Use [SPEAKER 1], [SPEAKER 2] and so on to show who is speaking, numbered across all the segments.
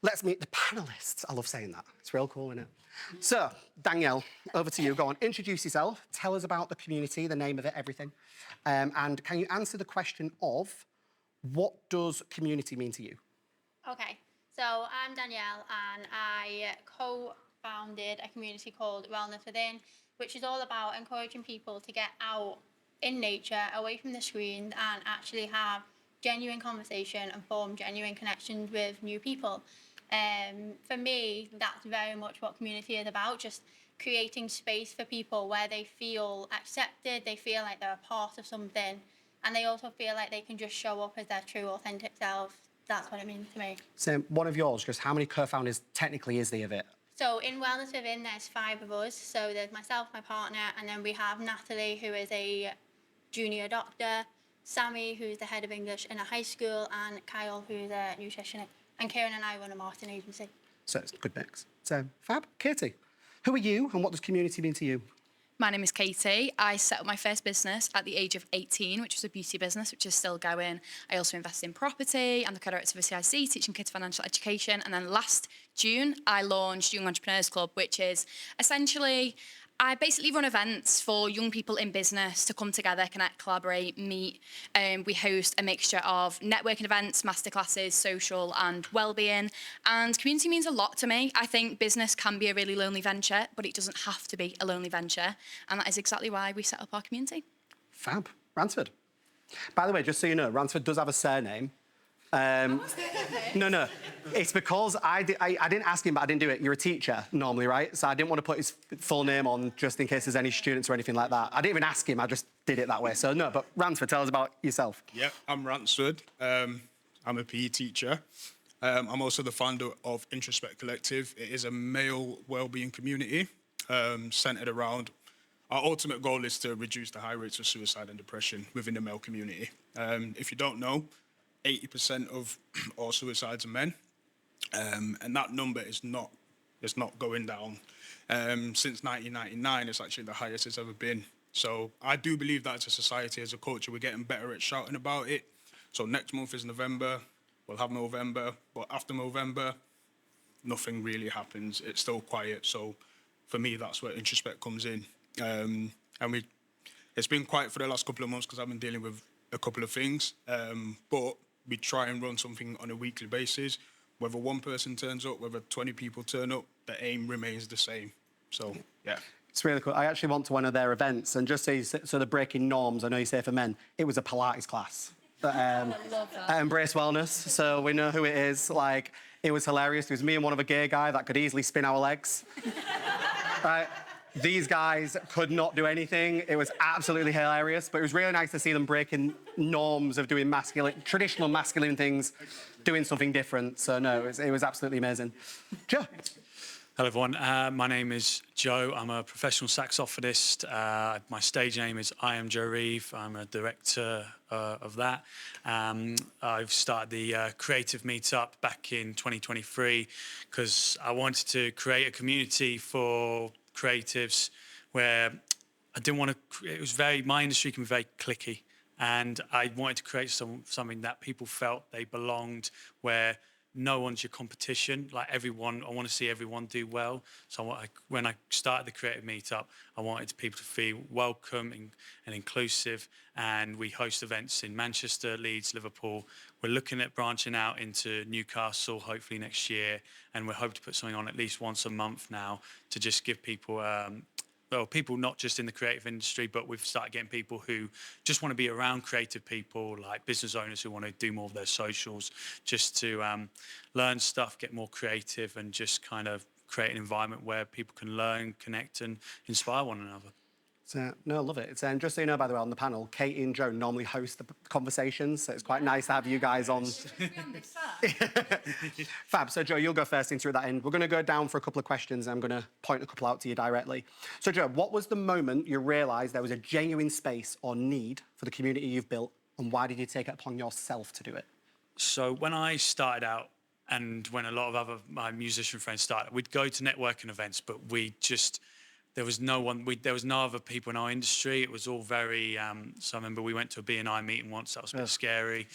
[SPEAKER 1] let's meet the panellists. I love saying that. It's real cool, isn't it? So, Danielle, over to you. Go on, introduce yourself. Tell us about the community, the name of it, everything. And can you answer the question of what does community mean to you?
[SPEAKER 2] Okay, so I'm Danielle and I co-founded a community called Wellness Within, which is all about encouraging people to get out in nature, away from the screens, and actually have genuine conversation and form genuine connections with new people. For me, that's very much what community is about, just creating space for people where they feel accepted, they feel like they're a part of something, and they also feel like they can just show up as their true, authentic selves. That's what it means to me.
[SPEAKER 1] So, one of yours, just how many co-founders technically is there of it?
[SPEAKER 2] So in Wellness Within, there's 5 of us. So there's myself, my partner, and then we have Natalie, who is a junior doctor, Sammy, who's the head of English in a high school, and Kyle, who's a nutritionist. And Kieran and I run a marketing agency.
[SPEAKER 1] So it's a good mix. So, fab. Katie, who are you and what does community mean to you?
[SPEAKER 3] My name is Katie. I set up my first business at the age of 18, which was a beauty business, which is still going. I also invested in property. I'm the co-director of a CIC, teaching kids financial education. And then last June, I launched Young Entrepreneurs Club, which is essentially, I basically run events for young people in business to come together, connect, collaborate, meet. We host a mixture of networking events, masterclasses, social and wellbeing. And community means a lot to me. I think business can be a really lonely venture, but it doesn't have to be a lonely venture. And that is exactly why we set up our community.
[SPEAKER 1] Fab. Ransford. By the way, just so you know, Ransford does have a surname. No. It's because I didn't ask him, but I didn't do it. You're a teacher normally, right? So I didn't want to put his full name on just in case there's any students or anything like that. I didn't even ask him. I just did it that way. So no, but Ransford, tell us about yourself.
[SPEAKER 4] Yeah, I'm Ransford. I'm a PE teacher. I'm also the founder of Introspect Collective. It is a male wellbeing community centered around. Our ultimate goal is to reduce the high rates of suicide and depression within the male community. If you don't know, 80% of all suicides are men, and that number is not going down. Since 1999, it's actually the highest it's ever been. So I do believe that as a society, as a culture, we're getting better at shouting about it. So next month is November, we'll have November, but after November, nothing really happens. It's still quiet. So for me, that's where Introspect comes in. And it's been quiet for the last couple of months because I've been dealing with a couple of things, but we try and run something on a weekly basis. Whether one person turns up, whether 20 people turn up, the aim remains the same. So, yeah.
[SPEAKER 1] It's really cool. I actually went to one of their events, and just so they're breaking norms, I know you say for men, it was a Pilates class at Embrace Wellness, so we know who it is. Like, it was hilarious. It was me and one of a gay guy that could easily spin our legs. Right? These guys could not do anything. It was absolutely hilarious, but it was really nice to see them breaking norms of doing traditional masculine things, doing something different. So no, it was absolutely amazing. Joe.
[SPEAKER 5] Hello everyone, my name is Joe. I'm a professional saxophonist. My stage name is I Am Joe Reeve. I'm a director of that. I've started the Creative Meetup back in 2023 because I wanted to create a community for creatives where I didn't want to, my industry can be very cliquey, and I wanted to create something that people felt they belonged, where no one's your competition. Like everyone, I want to see everyone do well. So when I started the Creative Meetup, I wanted people to feel welcome and inclusive. And we host events in Manchester, Leeds, Liverpool. We're looking at branching out into Newcastle, hopefully next year. And we're hoping to put something on at least once a month now to just give people, people not just in the creative industry, but we've started getting people who just want to be around creative people, like business owners who want to do more of their socials, just to learn stuff, get more creative, and just kind of create an environment where people can learn, connect, and inspire one another.
[SPEAKER 1] So, no, I love it. It's just so you know, by the way, on the panel, Katie and Joe normally host the conversations, so it's quite nice to have you guys on. Fab. So, Joe, you'll go first into that end. We're going to go down for a couple of questions, and I'm going to point a couple out to you directly. So, Joe, what was the moment you realised there was a genuine space or need for the community you've built, and why did you take it upon yourself to do it?
[SPEAKER 5] So, when I started out, and when a lot of my musician friends started, we'd go to networking events, but we just there was no one. There was no other people in our industry. It was all very. So I remember we went to a B&I meeting once. That was a bit scary,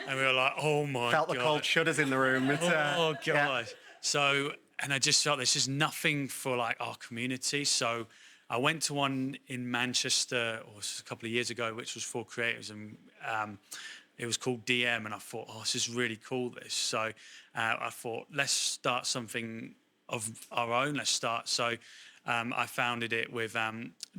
[SPEAKER 5] and we were like, "Oh my
[SPEAKER 1] Felt
[SPEAKER 5] god!"
[SPEAKER 1] the cold shudders in the room. It's,
[SPEAKER 5] Oh god!
[SPEAKER 1] yeah.
[SPEAKER 5] So, and I just felt there's just nothing for like our community. So I went to one in Manchester a couple of years ago, which was for creatives, and it was called DM. And I thought, oh, this is really cool. This. So I thought, let's start something of our own. Let's start. So I founded it with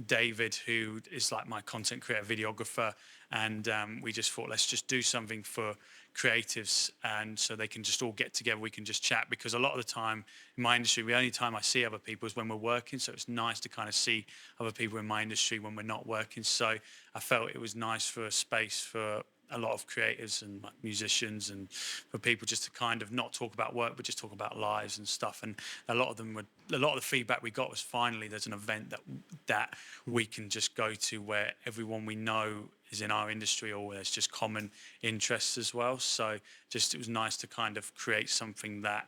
[SPEAKER 5] David, who is like my content creator, videographer, and we just thought, let's just do something for creatives, and so they can just all get together. We can just chat, because a lot of the time in my industry, the only time I see other people is when we're working. So it's nice to kind of see other people in my industry when we're not working. So I felt it was nice for a space for a lot of creatives and like musicians, and for people just to kind of not talk about work but just talk about lives and stuff. And a lot of the feedback we got was, finally there's an event that we can just go to where everyone we know is in our industry, or there's just common interests as well. So just, it was nice to kind of create something that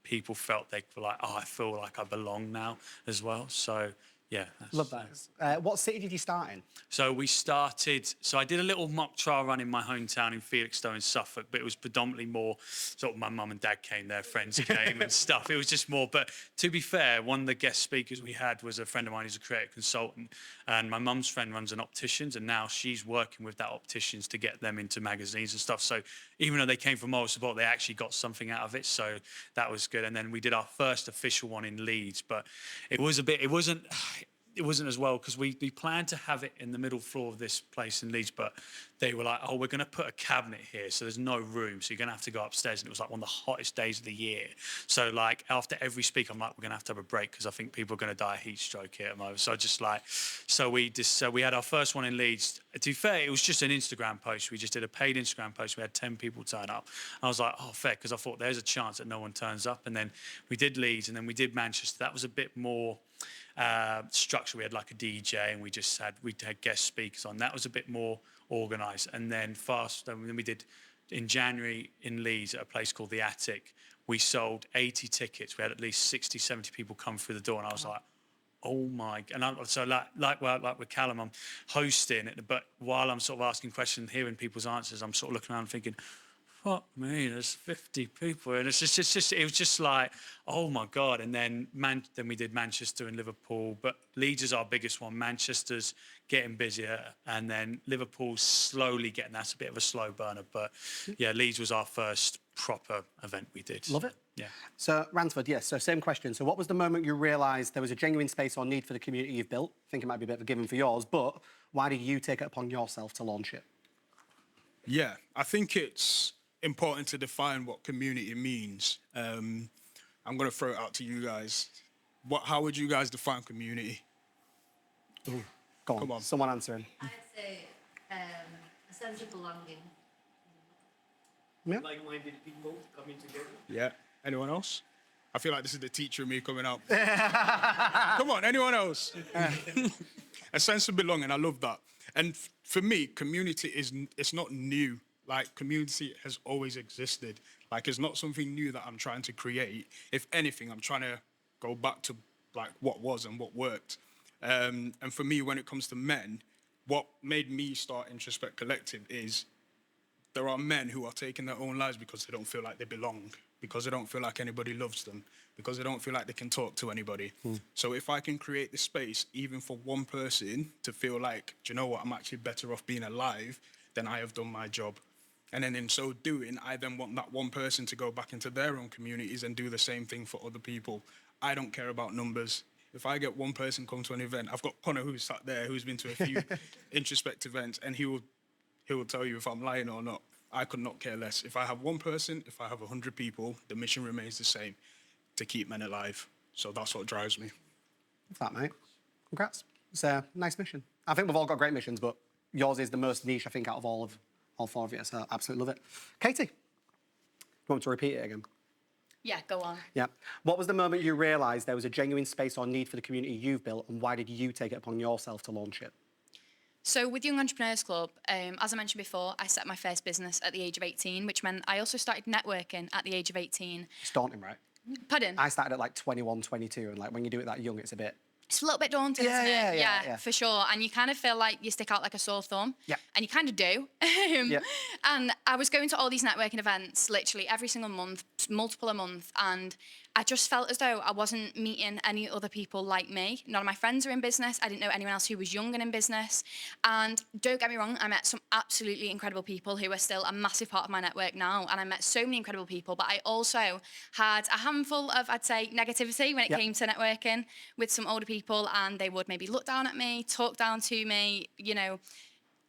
[SPEAKER 5] people felt they were like, oh, I feel like I belong now as well. So yeah.
[SPEAKER 1] Love that. What city did you start in?
[SPEAKER 5] So I did a little mock trial run in my hometown in Felixstowe in Suffolk, but it was predominantly more sort of my mum and dad came there, friends came and stuff. It was just more, but to be fair, one of the guest speakers we had was a friend of mine who's a creative consultant, and my mum's friend runs an opticians, and now she's working with that opticians to get them into magazines and stuff. So even though they came from moral support, they actually got something out of it. So that was good. And then we did our first official one in Leeds, but it wasn't as well, because we planned to have it in the middle floor of this place in Leeds, but they were like, oh, we're going to put a cabinet here, so there's no room, so you're going to have to go upstairs. And it was like one of the hottest days of the year. So like after every speak, I'm like, we're going to have a break, because I think people are going to die of heat stroke here at the moment. So we had our first one in Leeds. To be fair, it was just an Instagram post. We just did a paid Instagram post. We had 10 people turn up. I was like, oh, fair, because I thought there's a chance that no one turns up. And then we did Leeds, and then we did Manchester. That was a bit more structure. We had like a DJ, and we had guest speakers on. That was a bit more organised. And then we did in January in Leeds at a place called The Attic. We sold 80 tickets. We had at least 60, 70 people come through the door, and I was like, oh my! And so like with Callum, I'm hosting it, but while I'm sort of asking questions, hearing people's answers, I'm sort of looking around thinking, fuck me, there's 50 people. And it was just like, oh my God. And then we did Manchester and Liverpool, but Leeds is our biggest one. Manchester's getting busier, and then Liverpool's slowly getting, that's a bit of a slow burner. But yeah, Leeds was our first proper event we did.
[SPEAKER 1] Love it.
[SPEAKER 5] Yeah.
[SPEAKER 1] So Ransford, yes, so same question. So what was the moment you realised there was a genuine space or need for the community you've built? I think it might be a bit of a given for yours, but why did you take it upon yourself to launch it?
[SPEAKER 4] Yeah, I think it's important to define what community means. I'm going to throw it out to you guys. How would you guys define community?
[SPEAKER 1] Ooh, go on.
[SPEAKER 4] Come on.
[SPEAKER 1] Someone answering.
[SPEAKER 6] I'd say a sense of belonging.
[SPEAKER 1] Yeah.
[SPEAKER 5] Like-minded people coming together.
[SPEAKER 4] Yeah. Anyone else? I feel like this is the teacher in me coming out. Come on, anyone else? A sense of belonging. I love that. And for me, community it's not new. Like, community has always existed. Like, it's not something new that I'm trying to create. If anything, I'm trying to go back to, like, what was and what worked. And for me, when it comes to men, what made me start Introspect Collective is there are men who are taking their own lives because they don't feel like they belong, because they don't feel like anybody loves them, because they don't feel like they can talk to anybody. So if I can create the space, even for one person to feel like, do you know what, I'm actually better off being alive, then I have done my job. And then in so doing, I then want that one person to go back into their own communities and do the same thing for other people. I don't care about numbers. If I get one person come to an event, I've got Connor who's sat there, who's been to a few Introspect events, and he will tell you if I'm lying or not. I could not care less. If I have one person, if I have 100 people, the mission remains the same, to keep men alive. So that's what drives me.
[SPEAKER 1] Love that, mate. Congrats. It's a nice mission. I think we've all got great missions, but yours is the most niche, I think, out of all four of you, so I absolutely love it. Katie, do you want me to repeat it again?
[SPEAKER 3] Yeah, go on.
[SPEAKER 1] Yeah. What was the moment you realised there was a genuine space or need for the community you've built, and why did you take it upon yourself to launch it?
[SPEAKER 3] So with Young Entrepreneurs Club, as I mentioned before, I set my first business at the age of 18, which meant I also started networking at the age of 18.
[SPEAKER 1] It's daunting, right?
[SPEAKER 3] Pardon?
[SPEAKER 1] I started at like 21, 22, and like when you do it that young, it's a bit
[SPEAKER 3] it's a little bit daunting,
[SPEAKER 1] Yeah,
[SPEAKER 3] isn't it?
[SPEAKER 1] yeah.
[SPEAKER 3] For sure. And you kind of feel like you stick out like a sore thumb.
[SPEAKER 1] Yeah.
[SPEAKER 3] And you kind of do.
[SPEAKER 1] Yeah.
[SPEAKER 3] And I was going to all these networking events literally every single month, multiple a month. And I just felt as though I wasn't meeting any other people like me. None of my friends are in business. I didn't know anyone else who was young and in business. And don't get me wrong, I met some absolutely incredible people who are still a massive part of my network now. And I met so many incredible people. But I also had a handful of, I'd say, negativity when it came to networking with some older people. And they would maybe look down at me, talk down to me, you know.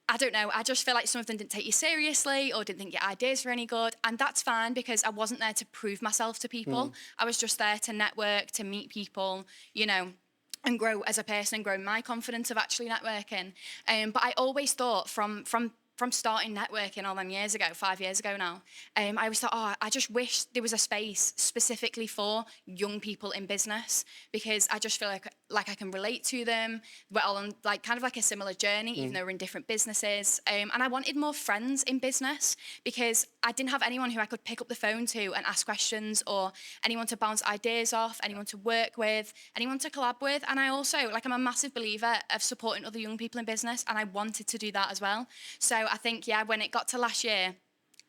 [SPEAKER 3] I don't know. I just feel like some of them didn't take you seriously or didn't think your ideas were any good. And that's fine because I wasn't there to prove myself to people. I was just there to network, to meet people, you know, and grow as a person and grow my confidence of actually networking. But I always thought from starting networking all them years ago, 5 years ago now, I always thought, oh, I just wish there was a space specifically for young people in business because I just feel like I can relate to them. We're all on like kind of like a similar journey, even though we're in different businesses. And I wanted more friends in business because I didn't have anyone who I could pick up the phone to and ask questions or anyone to bounce ideas off, anyone to work with, anyone to collab with. And I also, like, I'm a massive believer of supporting other young people in business and I wanted to do that as well. So I think, yeah, when it got to last year,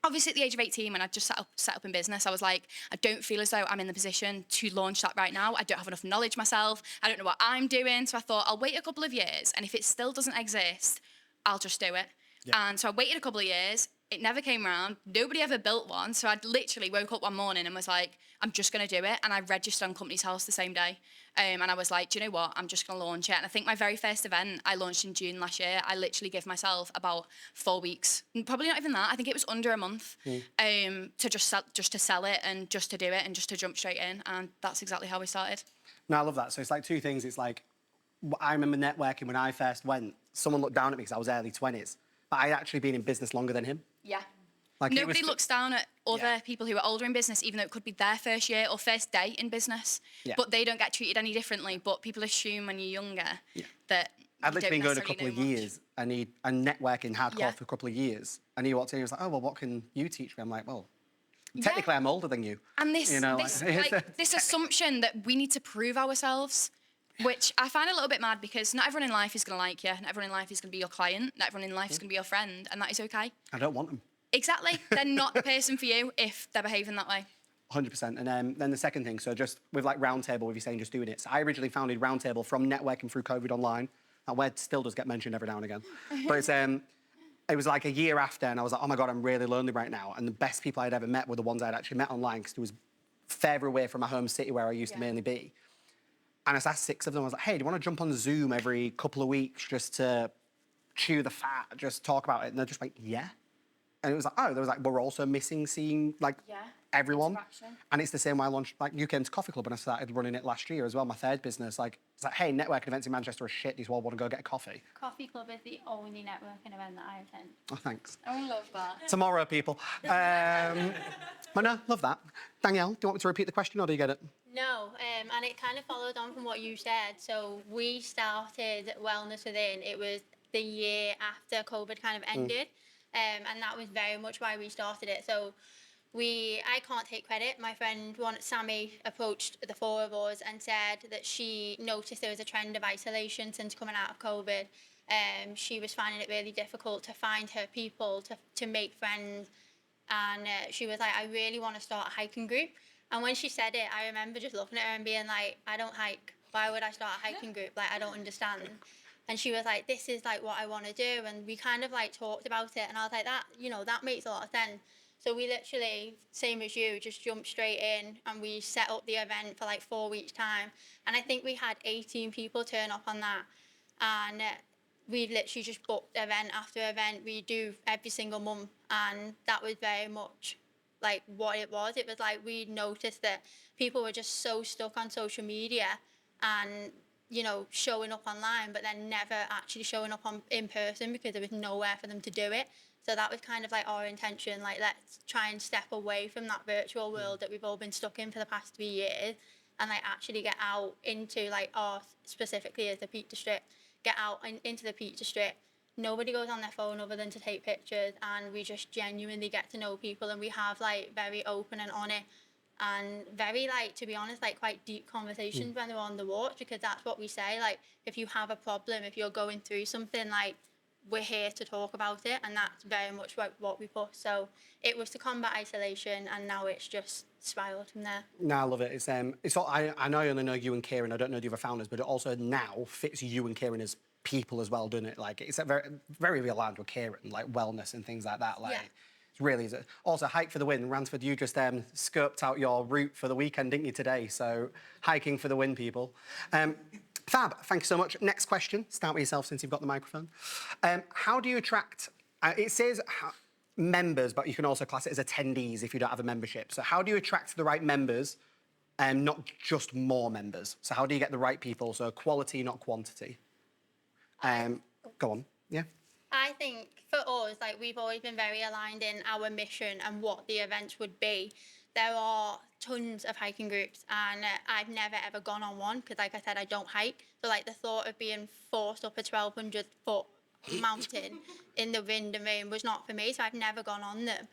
[SPEAKER 3] obviously at the age of 18, when I just set up in business, I was like, I don't feel as though I'm in the position to launch that right now. I don't have enough knowledge myself. I don't know what I'm doing. So I thought I'll wait a couple of years. And if it still doesn't exist, I'll just do it. Yeah. And so I waited a couple of years. It never came around. Nobody ever built one. So I literally woke up one morning and was like, I'm just going to do it. And I registered on Company's House the same day. And I was like, do you know what? I'm just going to launch it. And I think my very first event I launched in June last year. I literally gave myself about 4 weeks. Probably not even that. I think it was under a month to just to sell it and just to do it and just to jump straight in. And that's exactly how we started.
[SPEAKER 1] No, I love that. So it's like two things. It's like, I remember networking when I first went, someone looked down at me because I was early 20s. But I'd actually been in business longer than him.
[SPEAKER 3] Yeah.
[SPEAKER 1] Like
[SPEAKER 3] Nobody looks down at other people who are older in business, even though it could be their first year or first day in business. Yeah. But they don't get treated any differently. But people assume when you're younger that
[SPEAKER 1] I'd literally been going a
[SPEAKER 3] necessarily
[SPEAKER 1] couple of
[SPEAKER 3] know much.
[SPEAKER 1] years and networking hardcore for a couple of years. And he walked in and he was like, oh, well, what can you teach me? I'm like, well, technically I'm older than you.
[SPEAKER 3] And this,
[SPEAKER 1] you know,
[SPEAKER 3] this assumption that we need to prove ourselves, which I find a little bit mad because not everyone in life is going to like you. Not everyone in life is going to be your client. Not everyone in life is going to be your friend. And that is okay.
[SPEAKER 1] I don't want them.
[SPEAKER 3] Exactly. They're not the person for you if they're behaving that way.
[SPEAKER 1] 100%. And then the second thing, so just with like Roundtable, with you saying just doing it. So I originally founded Roundtable from networking through COVID online. That word still does get mentioned every now and again. But it's, it was like a year after, and I was like, oh my God, I'm really lonely right now. And the best people I'd ever met were the ones I'd actually met online because it was further away from my home city where I used to mainly be. And I asked 6 of them, I was like, hey, do you want to jump on Zoom every couple of weeks just to chew the fat, just talk about it? And they're just like, yeah. And it was like, oh, there was like, we're also missing seeing like everyone. And it's the same way I launched like UKM's Coffee Club and I started running it last year as well, my third business. Like, it's like, hey, networking events in Manchester are shit. Do you all want to go get a coffee?
[SPEAKER 2] Coffee Club is the only networking event that I attend.
[SPEAKER 1] Oh, thanks.
[SPEAKER 2] I love that.
[SPEAKER 1] Tomorrow, people. But no, love that. Danielle, do you want me to repeat the question or do you get it?
[SPEAKER 2] No, and it kind of followed on from what you said. So we started Wellness Within. It was the year after COVID kind of ended. And that was very much why we started it. So I can't take credit. My friend, Sammy, approached the 4 of us and said that she noticed there was a trend of isolation since coming out of COVID. She was finding it really difficult to find her people, to make friends. And she was like, I really want to start a hiking group. And when she said it, I remember just looking at her and being like, I don't hike. Why would I start a hiking group? Like, I don't understand. And she was like, this is like what I want to do. And we kind of like talked about it. And I was like, that makes a lot of sense. So we literally, same as you, just jumped straight in and we set up the event for like 4 weeks time. And I think we had 18 people turn up on that. And we literally just booked event after event. We do every single month. And that was very much like what it was. It was like we noticed that people were just so stuck on social media and showing up online, but then never actually showing up in person because there was nowhere for them to do it. So that was kind of like our intention, like let's try and step away from that virtual world that we've all been stuck in for the past 3 years and like actually get out into like specifically as the Peak District, get out into the Peak District. Nobody goes on their phone other than to take pictures and we just genuinely get to know people and we have like very open and honest and very, like, to be honest, like, quite deep conversations when they're on the walk, because that's what we say. Like, if you have a problem, if you're going through something, like, we're here to talk about it, and that's very much what we put. So it was to combat isolation, and now it's just spiraled from there.
[SPEAKER 1] No, I love it. It's all, I know I only know you and Kieran. I don't know the other founders, but it also now fits you and Kieran as people as well, doesn't it? Like, it's a very aligned with Kieran, like wellness and things like that. Like,
[SPEAKER 2] Yeah.
[SPEAKER 1] it's really is. Also, Hike for the Win. Ransford, you just scoped out your route for the weekend, didn't you, today? So, hiking for the win, people. Fab, thank you so much. Next question. Start with yourself since you've got the microphone. How do you attract... it says members, but you can also class it as attendees if you don't have a membership. So how do you attract the right members and not just more members? So how do you get the right people? So quality, not quantity. Go on. Yeah.
[SPEAKER 2] I think for us, like, we've always been very aligned in our mission and what the events would be. There are tons of hiking groups, and I've never ever gone on one because, like I said, I don't hike. So, like, the thought of being forced up a 1,200-foot mountain in the wind and rain was not for me, so I've never gone on them.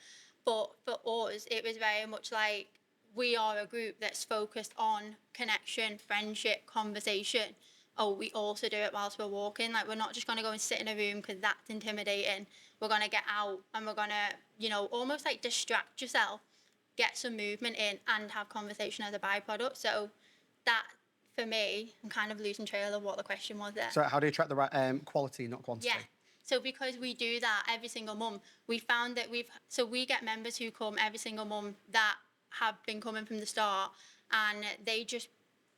[SPEAKER 2] But for us, it was very much like, we are a group that's focused on connection, friendship, conversation. Oh, we also do it whilst we're walking. Like, we're not just going to go and sit in a room because that's intimidating. We're going to get out and we're going to, you know, almost like distract yourself, get some movement in, and have conversation as a byproduct. So that, for me, I'm kind of losing trail of what the question was there.
[SPEAKER 1] So how do you attract the right quality, not quantity?
[SPEAKER 2] Yeah. So because we do that every single month, we found that we get members who come every single month that have been coming from the start, and they just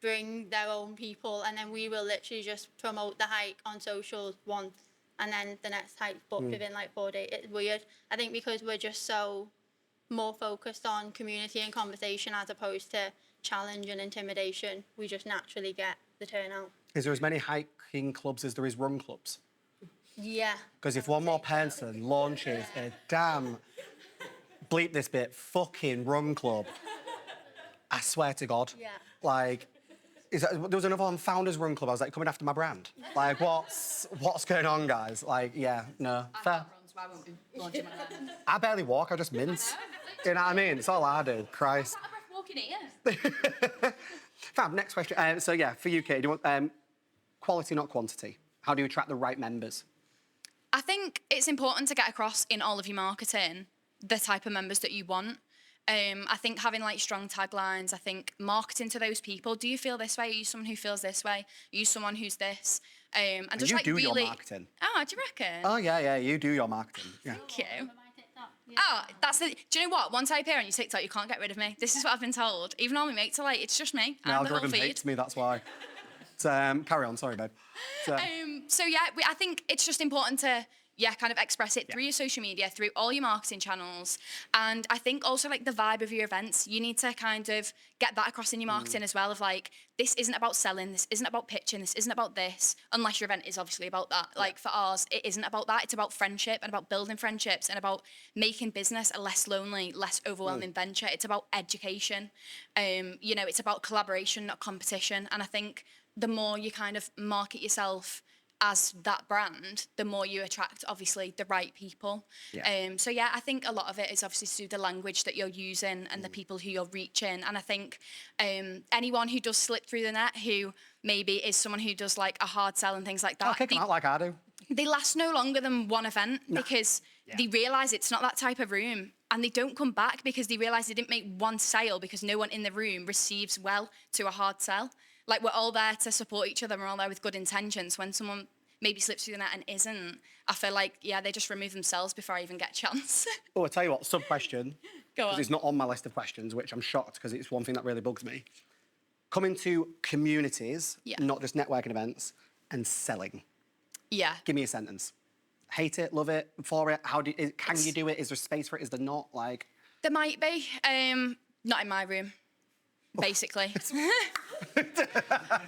[SPEAKER 2] bring their own people, and then we will literally just promote the hike on socials once, and then the next hike booked within like 4 days. It's weird. I think because we're just so more focused on community and conversation as opposed to challenge and intimidation, we just naturally get the turnout.
[SPEAKER 1] Is there as many hiking clubs as there is run clubs?
[SPEAKER 2] Yeah.
[SPEAKER 1] Because if one more person launches a damn, bleep this bit, fucking run club, I swear to God.
[SPEAKER 2] Yeah.
[SPEAKER 1] Like, there was another one, Founders Run Club. I was like, coming after my brand. Like, what's going on, guys? Like, yeah, no, fair.
[SPEAKER 3] So I won't be launching one of them.
[SPEAKER 1] I barely walk, I just mince. You know what I mean? It's all I do, Christ.
[SPEAKER 3] I'm walking here.
[SPEAKER 1] Fab, next question. So, yeah, for you, Kate, do you want quality, not quantity? How do you attract the right members?
[SPEAKER 3] I think it's important to get across in all of your marketing the type of members that you want. I think having like strong taglines, I think marketing to those people. Do you feel this way? Are you someone who feels this way? Are you someone who's this? And just
[SPEAKER 1] you
[SPEAKER 3] like
[SPEAKER 1] do
[SPEAKER 3] really...
[SPEAKER 1] your marketing.
[SPEAKER 3] Oh, do you reckon?
[SPEAKER 1] Oh, yeah, you do your marketing. Yeah.
[SPEAKER 3] Thank you. Oh, that's the... Do you know what? Once I appear on your TikTok, you can't get rid of me. This is what I've been told. Even all my mates are like, it's just me.
[SPEAKER 1] The
[SPEAKER 3] I'm the whole
[SPEAKER 1] algorithm
[SPEAKER 3] feed.
[SPEAKER 1] hates me, that's why. So, carry on, sorry, babe.
[SPEAKER 3] So yeah, I think it's just important to kind of express it through your social media, through all your marketing channels. And I think also like the vibe of your events, you need to kind of get that across in your marketing as well, of like, this isn't about selling, this isn't about pitching, this isn't about this, unless your event is obviously about that. Like for ours, it isn't about that. It's about friendship and about building friendships and about making business a less lonely, less overwhelming venture. It's about education. You know, it's about collaboration, not competition. And I think the more you kind of market yourself as that brand, the more you attract, obviously, the right people.
[SPEAKER 1] Yeah.
[SPEAKER 3] So, yeah, I think a lot of it is obviously through the language that you're using and the people who you're reaching. And I think anyone who does slip through the net, who maybe is someone who does, like, a hard sell and things like that...
[SPEAKER 1] I'll kick them out like I do.
[SPEAKER 3] They last no longer than one event because they realise it's not that type of room. And they don't come back because they realise they didn't make one sale because no one in the room receives well to a hard sell. Like, we're all there to support each other. We're all there with good intentions. When someone maybe slips through the net and isn't, I feel like, they just remove themselves before I even get a chance.
[SPEAKER 1] Oh, I'll tell you what, sub-question.
[SPEAKER 3] Go on.
[SPEAKER 1] Because it's not on my list of questions, which I'm shocked because it's one thing that really bugs me. Coming to communities, not just networking events, and selling.
[SPEAKER 3] Yeah.
[SPEAKER 1] Give me a sentence. Hate it, love it, for it, can you do it? Is there space for it? Is there not? Like...
[SPEAKER 3] There might be. Not in my room. Basically.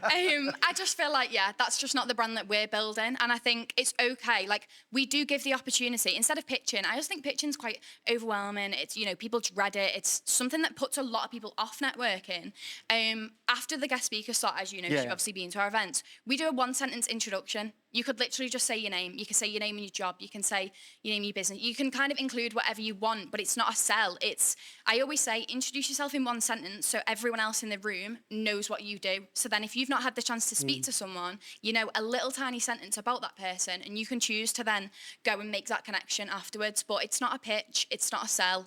[SPEAKER 3] I just feel like, that's just not the brand that we're building. And I think it's okay. Like, we do give the opportunity. Instead of pitching, I just think pitching's quite overwhelming. It's, people dread it. It's something that puts a lot of people off networking. After the guest speaker slot, as you know, you've obviously been to our events, we do a one-sentence introduction. You could literally just say your name. You can say your name and your job. You can say your name and your business. You can kind of include whatever you want, but it's not a sell. I always say, introduce yourself in one sentence so everyone else in the room knows what you do. So then if you've not had the chance to speak to someone, you know a little tiny sentence about that person, and you can choose to then go and make that connection afterwards. But it's not a pitch. It's not a sell.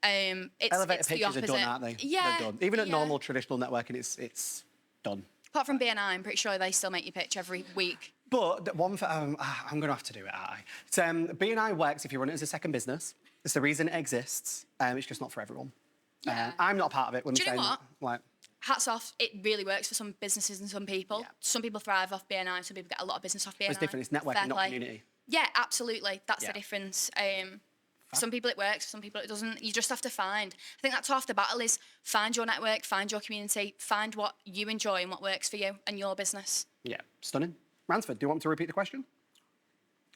[SPEAKER 1] Elevator
[SPEAKER 3] it's the
[SPEAKER 1] pitches are
[SPEAKER 3] opposite.
[SPEAKER 1] done, aren't they?
[SPEAKER 3] Yeah.
[SPEAKER 1] They're done. Even at
[SPEAKER 3] yeah.
[SPEAKER 1] normal traditional networking, it's done.
[SPEAKER 3] Apart from BNI, I'm pretty sure they still make you pitch every week.
[SPEAKER 1] But I'm going to have to do it, aren't I? So, BNI works if you run it as a second business. It's the reason it exists. It's just not for everyone.
[SPEAKER 3] Yeah.
[SPEAKER 1] I'm not a part of it. When
[SPEAKER 3] Do you know what?
[SPEAKER 1] Like,
[SPEAKER 3] Hats off, it really works for some businesses and some people.
[SPEAKER 1] Yeah.
[SPEAKER 3] Some people thrive off BNI, some people get a lot of business off BNI.
[SPEAKER 1] it's different. It's networking,
[SPEAKER 3] Fair
[SPEAKER 1] not
[SPEAKER 3] play.
[SPEAKER 1] community.
[SPEAKER 3] Yeah, absolutely. That's
[SPEAKER 1] Yeah.
[SPEAKER 3] the difference. Some people it works, some people it doesn't. You just have to find. I think that's half the battle is find your network, find your community, find what you enjoy and what works for you and your business.
[SPEAKER 1] Yeah, stunning. Ransford, do you want me to repeat the question?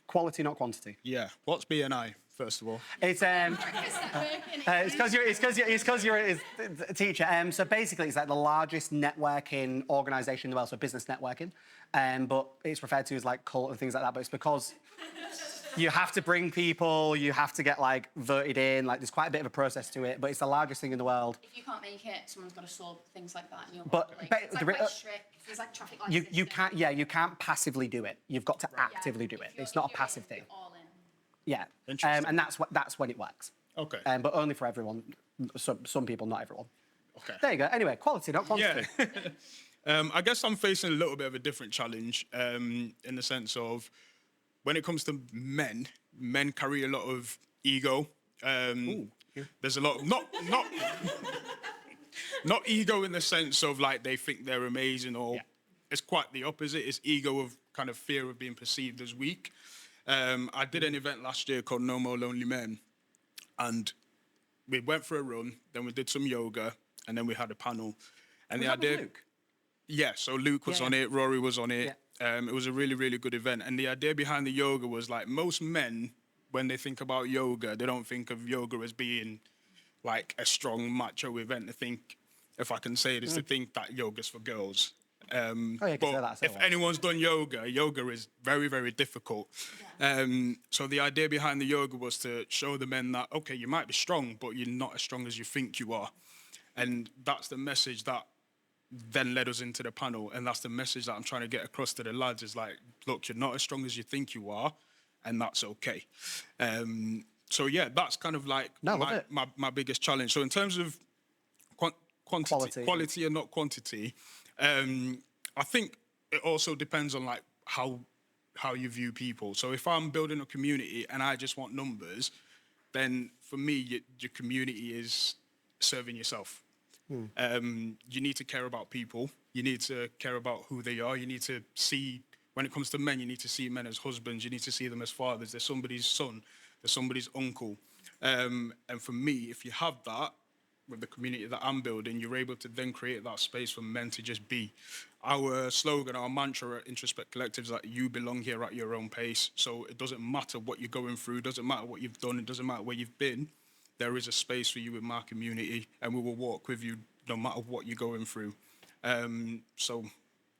[SPEAKER 1] Quality, not quantity.
[SPEAKER 4] Yeah. What's BNI, first of all?
[SPEAKER 1] It's because you're a teacher. So basically, it's like the largest networking organisation in the world, so business networking. But it's referred to as like cult and things like that. But it's because you have to bring people, you have to get like voted in. Like there's quite a bit of a process to it. But it's the largest thing in the world.
[SPEAKER 3] If you can't make it, someone's got to solve things like that. And
[SPEAKER 1] But
[SPEAKER 3] it's like quite strict. There's like traffic lights.
[SPEAKER 1] you can't passively do it. You've got to actively do it. It's not a passive thing.
[SPEAKER 3] All in.
[SPEAKER 1] Yeah.
[SPEAKER 4] Interesting.
[SPEAKER 1] And that's when it works.
[SPEAKER 4] Okay.
[SPEAKER 1] But only for everyone. Some people, not everyone.
[SPEAKER 4] Okay.
[SPEAKER 1] There you go. Anyway, quality, not quantity.
[SPEAKER 4] Yeah. I guess I'm facing a little bit of a different challenge in the sense of when it comes to men carry a lot of ego. There's a lot of, not ego in the sense of like they think they're amazing or it's quite the opposite. It's ego of kind of fear of being perceived as weak. I did an event last year called No More Lonely Men, and we went for a run, then we did some yoga, and then we had a panel. And
[SPEAKER 1] Was
[SPEAKER 4] the
[SPEAKER 1] that with
[SPEAKER 4] idea,
[SPEAKER 1] Luke?
[SPEAKER 4] yeah, so Luke was on it, Rory was on it. It was a really, really good event. And the idea behind the yoga was like most men, when they think about yoga, they don't think of yoga as being like a strong macho event. They think, if I can say this, they think that yoga's for girls.
[SPEAKER 1] you can say that, say
[SPEAKER 4] If
[SPEAKER 1] what.
[SPEAKER 4] anyone's done yoga is very, very difficult. So the idea behind the yoga was to show the men that, okay, you might be strong, but you're not as strong as you think you are. And that's the message that then led us into the panel. And that's the message that I'm trying to get across to the lads is like, look, you're not as strong as you think you are, and that's okay. So yeah, that's kind of like my biggest challenge. So in terms of quality and not quantity, I think it also depends on like how you view people. So if I'm building a community and I just want numbers, then for me, your community is serving yourself. You need to care about people. You need to care about who they are. You need to see, when it comes to men, you need to see men as husbands. You need to see them as fathers. They're somebody's son. They're somebody's uncle. And for me, if you have that with the community that I'm building, you're able to then create that space for men to just be. Our slogan, our mantra at Introspect Collective is that you belong here at your own pace. So it doesn't matter what you're going through. It doesn't matter what you've done. It doesn't matter where you've been. There is a space for you in my community, and we will walk with you no matter what you're going through. So,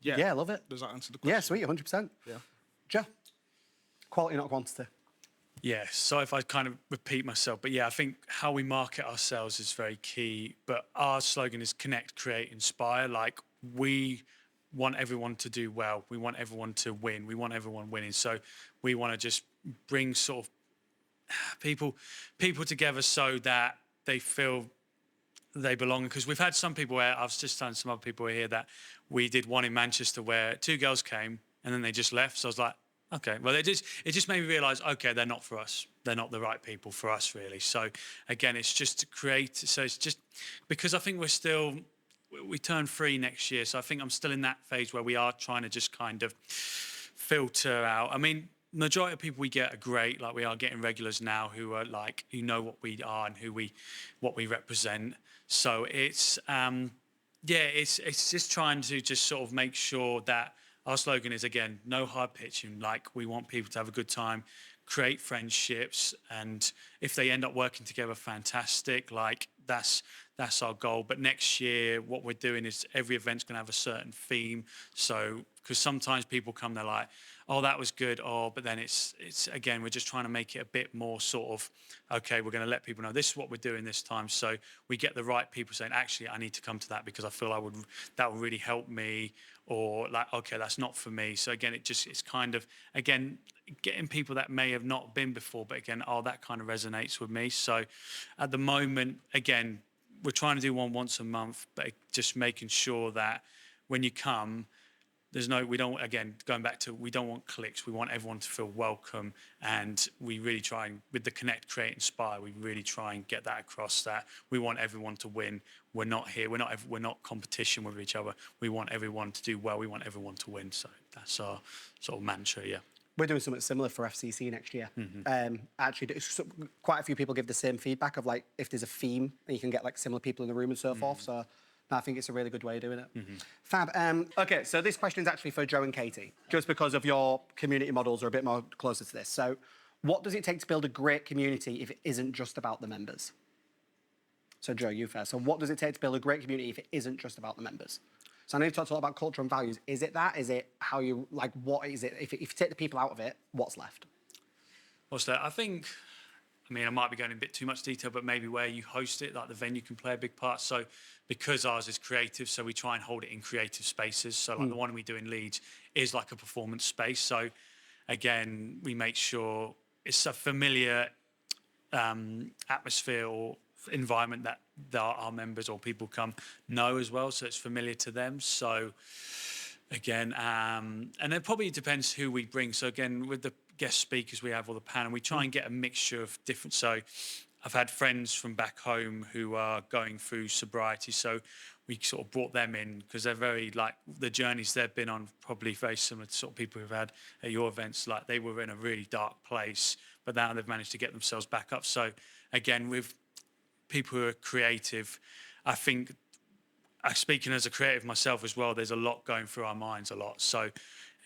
[SPEAKER 4] yeah.
[SPEAKER 1] Yeah, I love it.
[SPEAKER 4] Does that answer the question?
[SPEAKER 1] Yeah, sweet, 100%. Yeah. Joe, quality, not quantity.
[SPEAKER 5] Yeah, so if I kind of repeat myself, but yeah, I think how we market ourselves is very key. But our slogan is connect, create, inspire. Like we want everyone to do well. We want everyone to win. We want everyone winning. So we want to just bring sort of people together so that they feel they belong. Because we've had some people where I've just done some other people here that we did one in Manchester where two girls came and then they just left. So I was like, okay, well, it just made me realise, okay, they're not for us. They're not the right people for us, really. So again, it's just to create. So it's just because I think we turn 3 next year. So I think I'm still in that phase where we are trying to just kind of filter out. I mean, majority of people we get are great. Like we are getting regulars now who are like, who know what we are and what we represent. So it's, it's just trying to just sort of make sure that our slogan is, again, no high pitching. Like we want people to have a good time, create friendships, and if they end up working together, fantastic. Like that's our goal. But next year, what we're doing is every event's going to have a certain theme. So because sometimes people come, they're like, oh, that was good. Oh, but then it's again, we're just trying to make it a bit more sort of, okay, we're going to let people know this is what we're doing this time. So we get the right people saying, actually, I need to come to that because I feel that will really help me. Or like, okay, that's not for me. So again, it's kind of, again, getting people that may have not been before, but again, oh, that kind of resonates with me. So at the moment, again, we're trying to do one once a month, but just making sure that when you come, we don't, again, going back to, we don't want clicks. We want everyone to feel welcome. And we really try, with the Connect, Create, Inspire, we really try and get that across, that we want everyone to win. We're not here, we're not competition with each other. We want everyone to do well. We want everyone to win. So that's our sort of mantra, yeah.
[SPEAKER 1] We're doing something similar for FCC next year. Actually, quite a few people give the same feedback of like, if there's a theme, and you can get like similar people in the room and so forth. So I think it's a really good way of doing it. Fab. Okay, so this question is actually for Joe and Katie, just because of your community models are a bit more closer to this. So what does it take to build a great community if it isn't just about the members? So Joe, you first. So what does it take to build a great community if it isn't just about the members? So I know you've talked a lot about culture and values. Is it that? Is it how you, like, what is it? If you take the people out of it, what's left?
[SPEAKER 5] What's that? I think, I mean, I might be going in a bit too much detail, but maybe where you host it, like the venue can play a big part. So because ours is creative, so we try and hold it in creative spaces. So like the one we do in Leeds is like a performance space. So again, we make sure it's a familiar atmosphere or environment that our members or people come know as well. So it's familiar to them. So again, and it probably depends who we bring. So again, with the guest speakers we have or the panel, we try and get a mixture of different. So I've had friends from back home who are going through sobriety. So we sort of brought them in because they're very, like, the journeys they've been on, probably very similar to sort of people who've had at your events. Like, they were in a really dark place, but now they've managed to get themselves back up. So again, with people who are creative, I think, speaking as a creative myself as well, there's a lot going through our minds a lot. So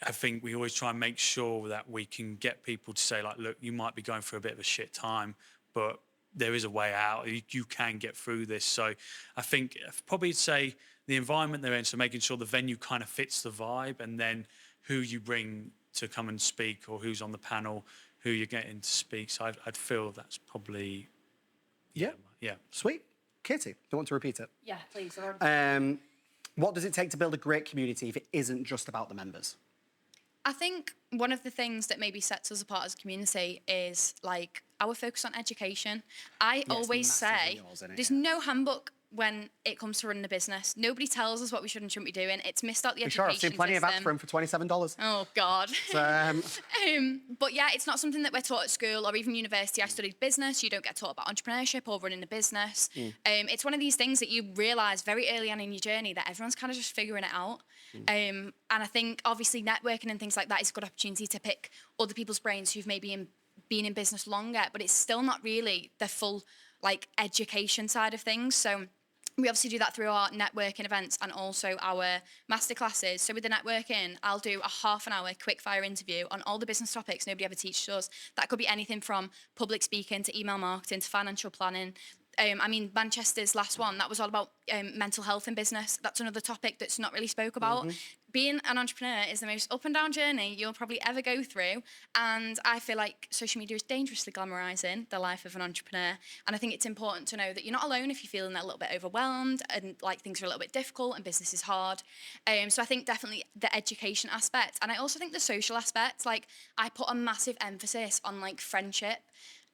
[SPEAKER 5] I think we always try and make sure that we can get people to say, like, look, you might be going through a bit of a shit time, but there is a way out. You can get through this. So I think I'd probably say the environment they're in, so making sure the venue kind of fits the vibe, and then who you bring to come and speak or who's on the panel, who you're getting to speak. So I'd feel that's probably...
[SPEAKER 1] Yeah. Sweet. Katie, do you want to repeat it?
[SPEAKER 6] Yeah, please.
[SPEAKER 1] What does it take to build a great community if it isn't just about the members?
[SPEAKER 3] I think one of the things that maybe sets us apart as a community is like our focus on education. I always say there's no handbook when it comes to running a business. Nobody tells us what we should and shouldn't be doing. It's missed out the education
[SPEAKER 1] Sure, I've seen plenty of ads for them for $27.
[SPEAKER 3] Oh, God.
[SPEAKER 1] So,
[SPEAKER 3] but yeah, it's not something that we're taught at school or even university. I studied business. You don't get taught about entrepreneurship or running a business. It's one of these things that you realise very early on in your journey that everyone's kind of just figuring it out. And I think obviously networking and things like that is a good opportunity to pick other people's brains who've maybe been in business longer, but it's still not really the full like education side of things. So we obviously do that through our networking events and also our masterclasses. So with the networking, I'll do a half an hour quick fire interview on all the business topics nobody ever teaches us. That could be anything from public speaking to email marketing to financial planning. I mean, Manchester's last one, that was all about mental health in business. That's another topic that's not really spoke about. Being an entrepreneur is the most up and down journey you'll probably ever go through. And I feel like social media is dangerously glamorising the life of an entrepreneur. And I think it's important to know that you're not alone if you're feeling a little bit overwhelmed and like things are a little bit difficult and business is hard. So I think definitely the education aspect. And I also think the social aspect, like I put a massive emphasis on like friendship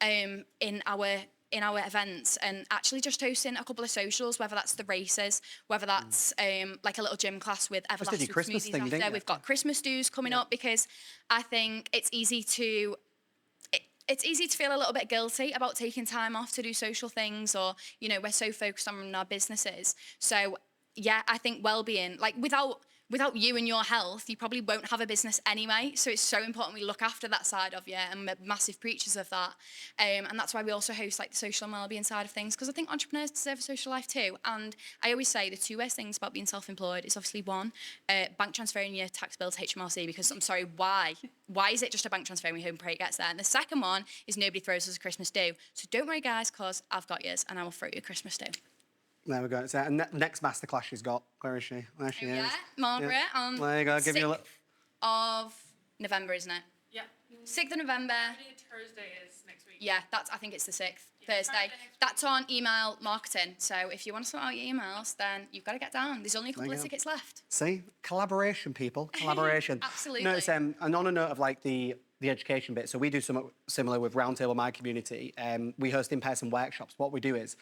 [SPEAKER 3] in our events, and actually just hosting a couple of socials, whether that's the races, whether that's like a little gym class with Everlast with
[SPEAKER 1] Christmas
[SPEAKER 3] smoothies
[SPEAKER 1] thing,
[SPEAKER 3] after. We've got Christmas dues coming up because I think it's easy to feel a little bit guilty about taking time off to do social things, or you know, we're so focused on our businesses. So yeah, I think well-being, like without without you and your health, you probably won't have a business anyway. So it's so important we look after that side of you, and we're massive preachers of that. And that's why we also host like the social and wellbeing side of things, because I think entrepreneurs deserve a social life too. And I always say the two worst things about being self-employed is obviously one, bank transferring your tax bill to HMRC, because I'm sorry, why? Why is it just a bank transfer and we hope and pray it gets there? And the second one is nobody throws us a Christmas do. So don't worry, guys, because I've got yours and I will throw you a Christmas do.
[SPEAKER 1] There we go. So, and next masterclass she's got. Where is she? There she is.
[SPEAKER 3] Yeah, Margaret, on
[SPEAKER 1] There you go. Give you a
[SPEAKER 3] 6th of November, isn't it?
[SPEAKER 7] Yeah.
[SPEAKER 3] 6th of November.
[SPEAKER 7] Thursday is next week.
[SPEAKER 3] Yeah, I think it's the 6th, Thursday.
[SPEAKER 7] Friday next week.
[SPEAKER 3] That's on email marketing. So if you want to sort out your emails, then you've got to get down. There's only a couple
[SPEAKER 1] you
[SPEAKER 3] of
[SPEAKER 1] go.
[SPEAKER 3] tickets left.
[SPEAKER 1] See, collaboration, people, collaboration.
[SPEAKER 3] Absolutely.
[SPEAKER 1] No, it's and on a note of like the education bit. So we do something similar with Roundtable, my community. We host in-person workshops. What we do is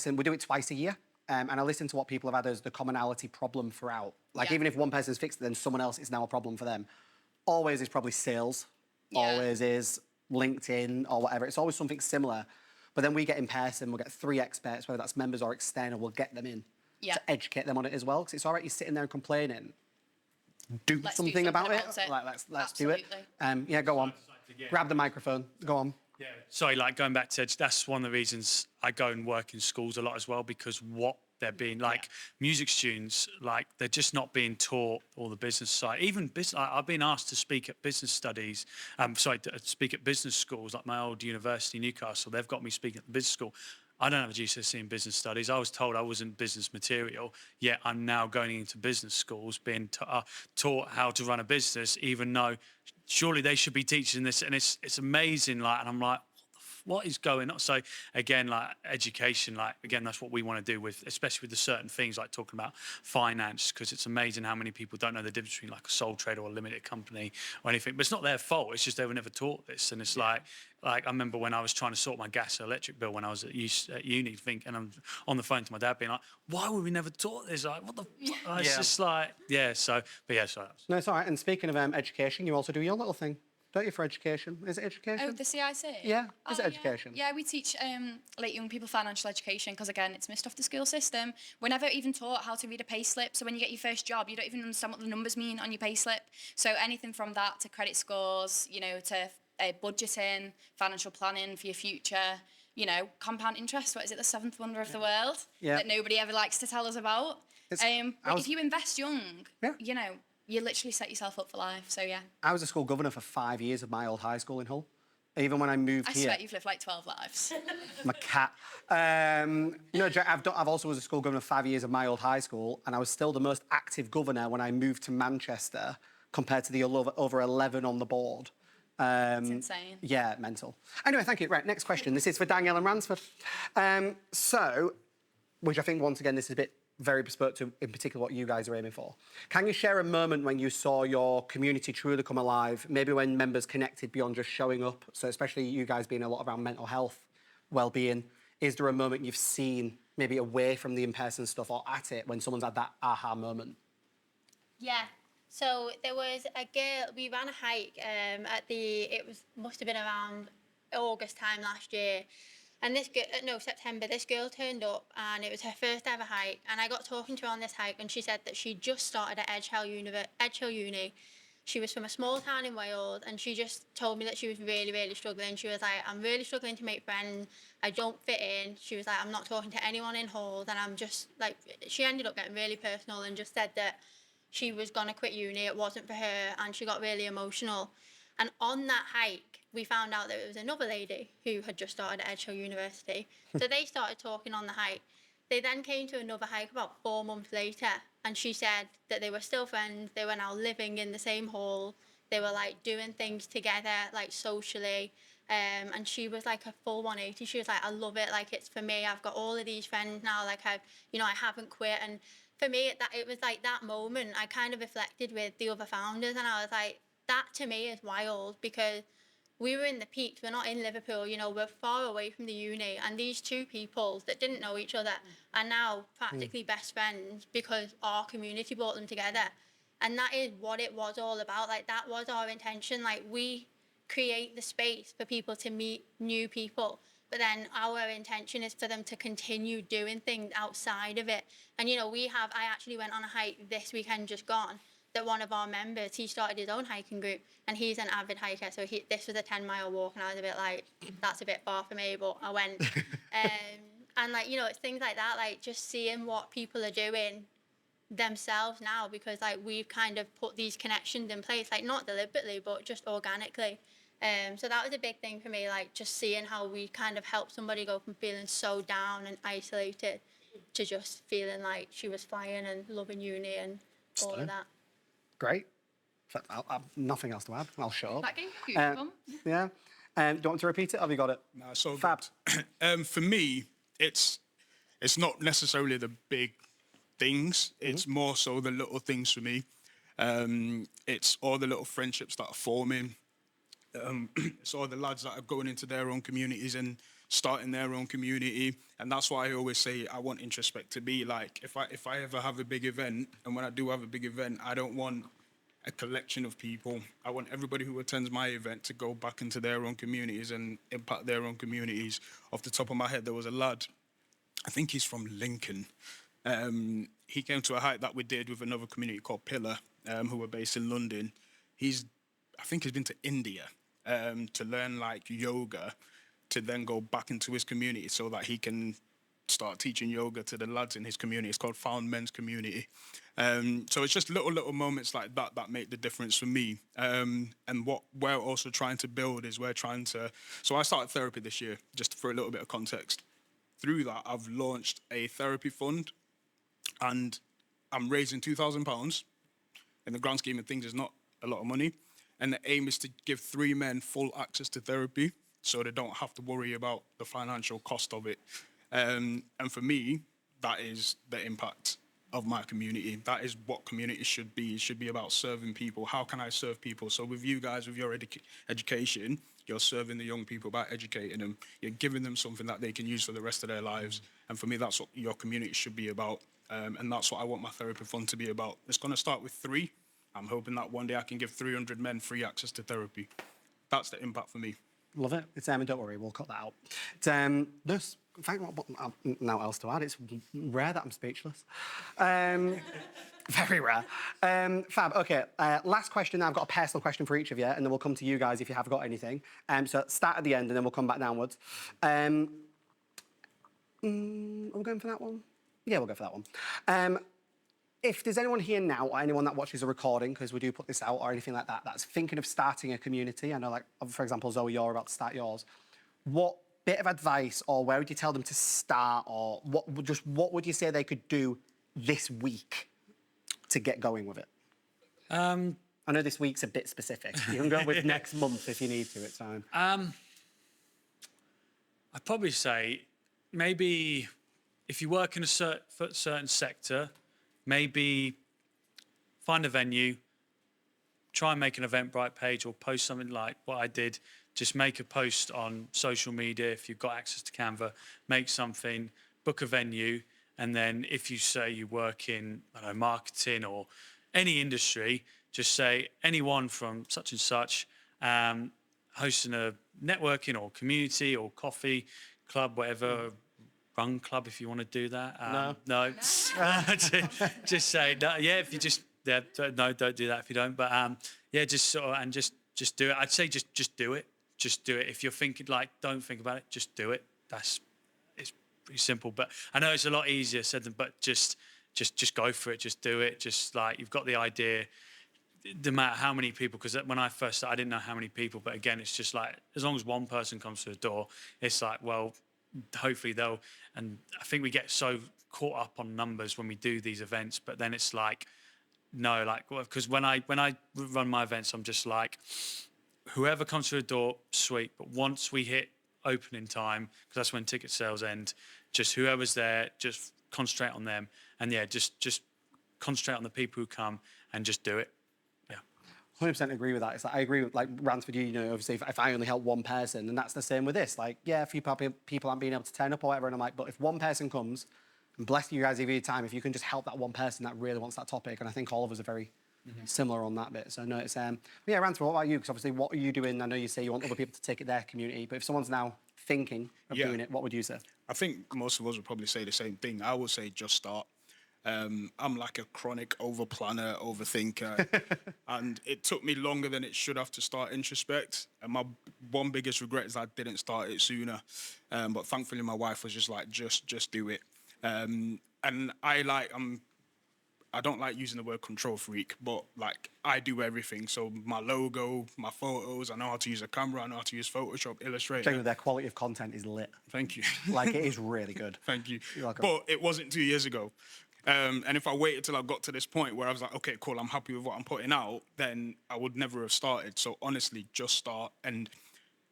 [SPEAKER 1] we do it twice a year. And I listen to what people have had as the commonality problem throughout. Like,
[SPEAKER 3] Yeah.
[SPEAKER 1] even if one person's fixed it, then someone else is now a problem for them. Always is probably sales.
[SPEAKER 3] Yeah.
[SPEAKER 1] Always is LinkedIn or whatever. It's always something similar. But then we get in person, we'll get 3 experts, whether that's members or external, we'll get them in
[SPEAKER 3] Yeah.
[SPEAKER 1] to educate them on it as well. Because it's all right, you're sitting there and complaining. Do
[SPEAKER 3] Let's
[SPEAKER 1] something about it.
[SPEAKER 3] about it.
[SPEAKER 1] Like, let's do it.
[SPEAKER 3] Absolutely.
[SPEAKER 1] Yeah, go on. Grab the microphone. Go on.
[SPEAKER 5] Yeah. Sorry, like going back to that's one of the reasons I go and work in schools a lot as well, because what they're being like music students, like they're just not being taught all the business side. Even business, I've been asked to speak at business studies. To speak at business schools, like my old university, Newcastle. They've got me speaking at the business school. I don't have a GCSE in business studies. I was told I wasn't business material, yet I'm now going into business schools, being taught how to run a business, even though surely they should be teaching this. And it's amazing, like, and I'm like, what is going on? So again, like education, like again, that's what we want to do with, especially with the certain things like talking about finance, because it's amazing how many people don't know the difference between like a sole trader or a limited company or anything. But it's not their fault. It's just they were never taught this. And it's like I remember when I was trying to sort my gas and electric bill when I was at uni, and I'm on the phone to my dad being like, why were we never taught this? Like, what the fuck? It's just like, so
[SPEAKER 1] No, it's all right. And speaking of education, you also do your little thing, don't you, for education? Is it education?
[SPEAKER 3] Oh, the CIC?
[SPEAKER 1] Yeah, is it
[SPEAKER 3] Oh,
[SPEAKER 1] education?
[SPEAKER 3] Yeah, we teach like young people financial education, because again, it's missed off the school system. We're never even taught how to read a pay slip. So when you get your first job, you don't even understand what the numbers mean on your pay slip. So anything from that to credit scores, to budgeting, financial planning for your future, compound interest. What is it, the 7th wonder of the world?
[SPEAKER 1] Yeah.
[SPEAKER 3] That nobody ever likes to tell us about. But if you invest young, you literally set yourself up for life. So yeah.
[SPEAKER 1] I was a school governor for 5 years of my old high school in Hull. Even when I moved
[SPEAKER 3] I
[SPEAKER 1] here.
[SPEAKER 3] swear you've lived like 12 lives.
[SPEAKER 1] I'm a cat. I've also was a school governor for 5 years of my old high school, and I was still the most active governor when I moved to Manchester compared to the over 11 on the board.
[SPEAKER 3] It's insane.
[SPEAKER 1] Yeah, mental. Anyway, thank you. Right, next question. This is for Danielle and Ransford. Which I think, once again, this is a bit very bespoke to, in particular, what you guys are aiming for. Can you share a moment when you saw your community truly come alive, maybe when members connected beyond just showing up? So especially you guys being a lot around mental health, well-being. Is there a moment you've seen, maybe away from the in-person stuff or at it, when someone's had that aha moment?
[SPEAKER 2] Yeah. So there was a girl, we ran a hike must have been around August time last year. And September, this girl turned up and it was her first ever hike. And I got talking to her on this hike, and she said that she just started at Edge Hill Uni. She was from a small town in Wales, and she just told me that she was really, really struggling. She was like, I'm really struggling to make friends. I don't fit in. She was like, I'm not talking to anyone in halls. And I'm just like, she ended up getting really personal and just said that she was going to quit uni. It wasn't for her. And she got really emotional. And on that hike, we found out that it was another lady who had just started at Edge Hill University. So they started talking on the hike. They then came to another hike about 4 months later, and she said that they were still friends. They were now living in the same hall. They were like doing things together, like socially. And she was like a full 180. She was like, I love it. Like, it's for me. I've got all of these friends now. Like, I haven't quit. And for me, it was like that moment. I kind of reflected with the other founders, and I was like, that to me is wild, because we were in the peaks. We're not in Liverpool, we're far away from the uni. And these two people that didn't know each other are now practically best friends because our community brought them together. And that is what it was all about. Like, that was our intention. Like, we create the space for people to meet new people. But then our intention is for them to continue doing things outside of it. And, I actually went on a hike this weekend just gone, that one of our members, he started his own hiking group, and he's an avid hiker. So this was a 10-mile walk, and I was a bit like, that's a bit far for me, but I went. And it's things like that, like just seeing what people are doing themselves now, because we've kind of put these connections in place, not deliberately, but just organically. So that was a big thing for me, just seeing how we kind of helped somebody go from feeling so down and isolated to just feeling like she was flying and loving uni and all of that.
[SPEAKER 1] Great. In fact, I've nothing else to add. I'll shut up.
[SPEAKER 3] That gave you goosebumps.
[SPEAKER 1] Yeah. Do you want me to repeat it? Have you got it?
[SPEAKER 4] No, so
[SPEAKER 1] Fab.
[SPEAKER 4] For me, it's not necessarily the big things. It's more so the little things for me. It's all the little friendships that are forming. It's all the lads that are going into their own communities and starting their own community. And that's why I always say I want Introspect to be like, if I ever have a big event, and when I do have a big event, I don't want a collection of people. I want everybody who attends my event to go back into their own communities and impact their own communities. Off the top of my head, there was a lad, I think he's from Lincoln. He came to a hike that we did with another community called Pillar, who were based in London. I think he's been to India to learn yoga, to then go back into his community so that he can start teaching yoga to the lads in his community. It's called Found Men's Community. So it's just little moments like that that make the difference for me. And what we're also trying to build is so I started therapy this year, just for a little bit of context. Through that, I've launched a therapy fund, and I'm raising £2,000. In the grand scheme of things, it's not a lot of money. And the aim is to give 3 men full access to therapy so they don't have to worry about the financial cost of it. And for me, that is the impact of my community. That is what community should be. It should be about serving people. How can I serve people? So with you guys, with your education, you're serving the young people by educating them. You're giving them something that they can use for the rest of their lives. And for me, that's what your community should be about. And that's what I want my therapy fund to be about. It's going to start with 3. I'm hoping that one day I can give 300 men free access to therapy. That's the impact for me.
[SPEAKER 1] Love it. It's and don't worry, we'll cut that out. Nurse, in fact, now else to add. It's rare that I'm speechless. Very rare. Fab. Okay. Last question. I've got a personal question for each of you, and then we'll come to you guys if you have got anything. So start at the end, and then we'll come back downwards. Are we going for that one? Yeah, we'll go for that one. If there's anyone here now, or anyone that watches a recording, because we do put this out, or anything like that, that's thinking of starting a community, I know, for example, Zoe, you're about to start yours, what bit of advice, or where would you tell them to start, or what would you say they could do this week to get going with it? I know this week's a bit specific. You can go with next month if you need to, it's fine.
[SPEAKER 5] I'd probably say maybe if you work in a certain sector, maybe find a venue, try and make an Eventbrite page or post something like what I did. Just make a post on social media. If you've got access to Canva, make something, book a venue. And then if you say you work in, marketing or any industry, just say anyone from such and such, hosting a networking or community or coffee club, whatever, run club if you want to do that. No. Just say no. Yeah, if you just no, don't do that if you don't. But just sort of and just do it. I'd say just do it. Just do it. If you're thinking don't think about it, just do it. It's pretty simple. But I know it's a lot easier said than. But just go for it. Just do it. Just you've got the idea. No matter how many people, because when I first started, I didn't know how many people. But again, it's just as long as one person comes to the door, it's well. Hopefully they'll, and I think we get so caught up on numbers when we do these events, but then it's because when I run my events, I'm just whoever comes through the door, sweet, but once we hit opening time, because that's when ticket sales end, just whoever's there, just concentrate on them, and just concentrate on the people who come and just do it.
[SPEAKER 1] 100% agree with that. It's I agree with Rance with you. Obviously, if I only help one person, and that's the same with this. A few people aren't being able to turn up or whatever, and I'm but if one person comes, and bless you guys every time, if you can just help that one person that really wants that topic, and I think all of us are very similar on that bit. So no, it's Rance, what about you? Because obviously, what are you doing? I know you say you want other people to take it their community, but if someone's now thinking of
[SPEAKER 4] Yeah.
[SPEAKER 1] doing it, what would you say?
[SPEAKER 4] I think most of us would probably say the same thing. I would say just start. I'm like a chronic over-planner, overthinker, and it took me longer than it should have to start Introspect. And my one biggest regret is I didn't start it sooner. But thankfully, my wife was just like, just do it. And I don't like using the word control freak, but like I do everything. So my logo, my photos, I know how to use a camera, I know how to use Photoshop, Illustrator.
[SPEAKER 1] Genuinely, their quality of content is lit.
[SPEAKER 4] Thank you.
[SPEAKER 1] Like, it is really good.
[SPEAKER 4] Thank you.
[SPEAKER 1] You're welcome.
[SPEAKER 4] But it wasn't 2 years ago. And if I waited till I got to this point where I was like, okay, cool, I'm happy with what I'm putting out, then I would never have started. So honestly, just start. And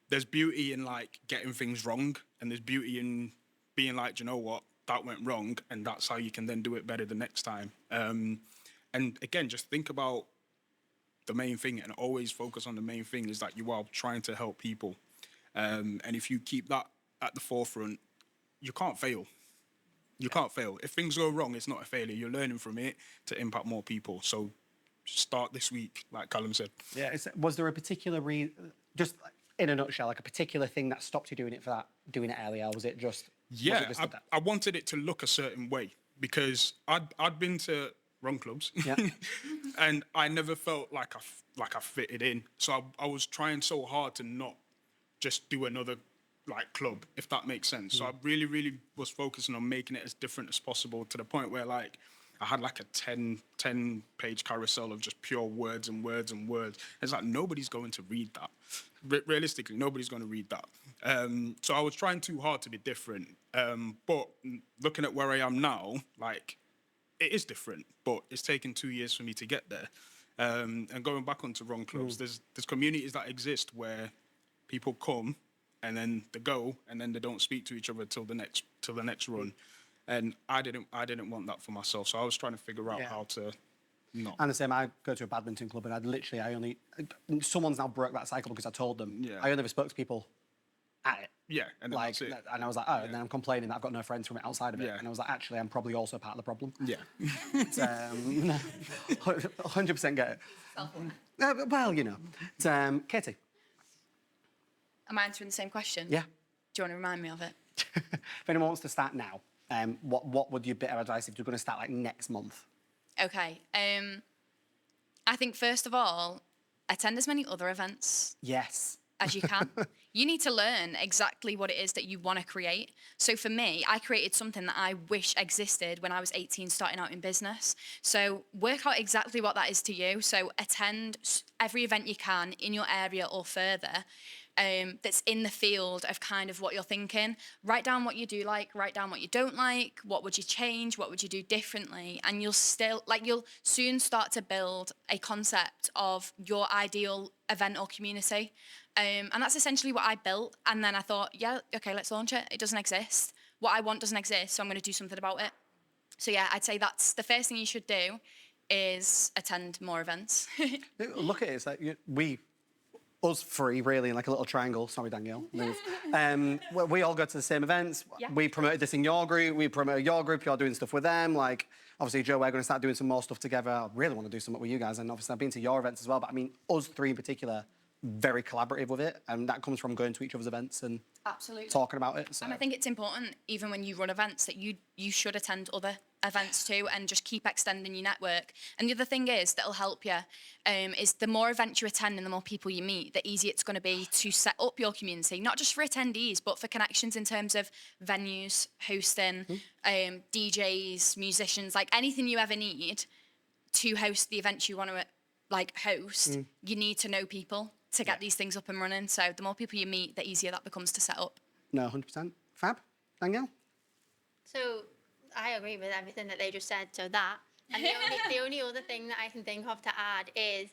[SPEAKER 4] there's beauty in like getting things wrong, and there's beauty in being like, you know what, that went wrong, and that's how you can then do it better the next time. And again, just think about the main thing and always focus on the main thing is that you are trying to help people. And if you keep that at the forefront, you can't fail. You can't fail. If things go wrong, it's not a failure. You're learning from it to impact more people. So start this week, like Callum said.
[SPEAKER 1] Yeah. Was there a particular just in a nutshell, like a particular thing that stopped you doing it doing it earlier? Or was it just?
[SPEAKER 4] Yeah, I wanted it to look a certain way because I'd been to run clubs,
[SPEAKER 1] Yeah.
[SPEAKER 4] and I never felt like I fitted in. So I was trying so hard to not just do another like club, if that makes sense. So I really, really was focusing on making it as different as possible to the point where like I had like a 10 page carousel of just pure words and words and words. It's like nobody's going to read that. Realistically, nobody's going to read that. So I was trying too hard to be different. But looking at where I am now, like it is different, but it's taken 2 years for me to get there. And going back onto Run Clubs, there's communities that exist where people come and then they go and then they don't speak to each other till the next run. And I didn't want that for myself. So I was trying to figure out how to not.
[SPEAKER 1] And the same, I go to a badminton club and someone's now broke that cycle because I told them.
[SPEAKER 4] Yeah.
[SPEAKER 1] I only ever spoke to people at it.
[SPEAKER 4] Yeah, and then
[SPEAKER 1] Like,
[SPEAKER 4] that's it.
[SPEAKER 1] and I was like, oh, and then I'm complaining that I've got no friends from it outside of it.
[SPEAKER 4] Yeah.
[SPEAKER 1] And I was like, actually, I'm probably also part of the problem.
[SPEAKER 4] Yeah.
[SPEAKER 1] 100% get it. Well, you know. Katie.
[SPEAKER 3] Am I answering the same question?
[SPEAKER 1] Yeah.
[SPEAKER 3] Do you want to remind me of it?
[SPEAKER 1] If anyone wants to start now, what would your bit of advice if you're going to start like next month?
[SPEAKER 3] Okay. I think first of all, attend as many other events
[SPEAKER 1] Yes.
[SPEAKER 3] as you can. You need to learn exactly what it is that you want to create. So for me, I created something that I wish existed when I was 18 starting out in business. So work out exactly what that is to you. So attend every event you can in your area or further. That's in the field of kind of what you're thinking. Write down what you do like, write down what you don't like, what would you change, what would you do differently, and you'll soon start to build a concept of your ideal event or community. And that's essentially what I built. And then I thought, yeah, okay, let's launch it. It doesn't exist. What I want doesn't exist, so I'm going to do something about it. So yeah, I'd say that's the first thing you should do is attend more events.
[SPEAKER 1] Look at it. It's like us three, really, in like a little triangle. Sorry, Danielle. Move. We all go to the same events.
[SPEAKER 3] Yeah.
[SPEAKER 1] We promoted this in your group. We promoted your group. You're doing stuff with them. Like, obviously, Joe, we're going to start doing some more stuff together. I really want to do something with you guys. And obviously, I've been to your events as well. But I mean, us three in particular, very collaborative with it. And that comes from going to each other's events and
[SPEAKER 3] Absolutely.
[SPEAKER 1] talking about it. So.
[SPEAKER 3] And I think it's important, even when you run events, that you should attend other events too and just keep extending your network. And the other thing is that'll help you is the more events you attend and the more people you meet, the easier it's going to be to set up your community, not just for attendees, but for connections in terms of venues, hosting, DJs, musicians, like anything you ever need to host the events you want to like host, you need to know people to get these things up and running. So the more people you meet, the easier that becomes to set up.
[SPEAKER 1] No, 100%. Fab? Danielle?
[SPEAKER 2] So I agree with everything that they just said. So that, and the only other thing that I can think of to add is,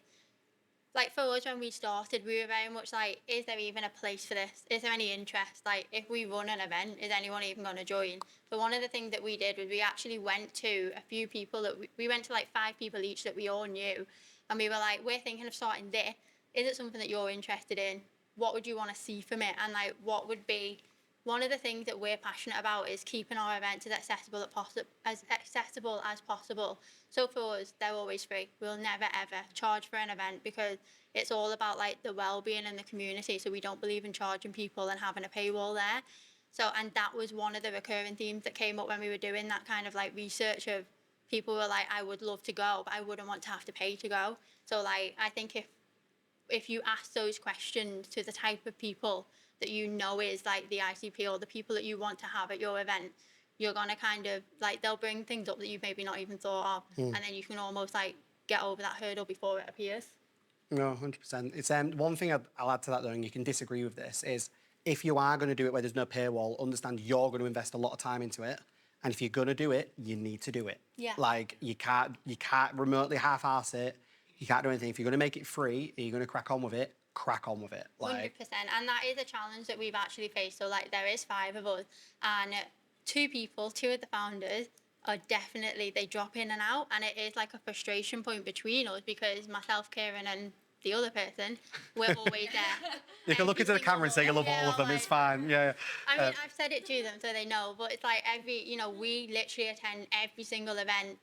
[SPEAKER 2] like for us when we started, we were very much like, is there even a place for this? Is there any interest? Like if we run an event, is anyone even going to join? So one of the things that we did was we actually went to a few people that we went to like 5 people each that we all knew, and we were like, we're thinking of starting this. Is it something that you're interested in? What would you want to see from it? And like, what would be one of the things that we're passionate about is keeping our events as accessible as possible. So for us, they're always free. We'll never ever charge for an event because it's all about like the well-being in the community. So we don't believe in charging people and having a paywall there. So, and that was one of the recurring themes that came up when we were doing that kind of like research of people were like, I would love to go, but I wouldn't want to have to pay to go. So like, I think if you ask those questions to the type of people that you know is like the ICP or the people that you want to have at your event, you're going to kind of like, they'll bring things up that you've maybe not even thought of. And then you can almost like get over that hurdle before it appears.
[SPEAKER 1] No, 100%. It's one thing I'll add to that though, and you can disagree with this, is if you are going to do it where there's no paywall, understand you're going to invest a lot of time into it. And if you're going to do it, you need to do it.
[SPEAKER 2] Yeah.
[SPEAKER 1] Like, you can't remotely half-arse it. You can't do anything. If you're going to make it free, and you're going to crack on with it, crack on with it.
[SPEAKER 2] 100%. And that is a challenge that we've actually faced. So, like, there is 5 of us, and 2 of the founders are definitely, they drop in and out. And it is like a frustration point between us because myself, Kieran, and the other person, we're always there.
[SPEAKER 1] You can look into the camera and say you love all of them, it's fine. Yeah.
[SPEAKER 2] I mean, I've said it to them so they know, but it's like we literally attend every single event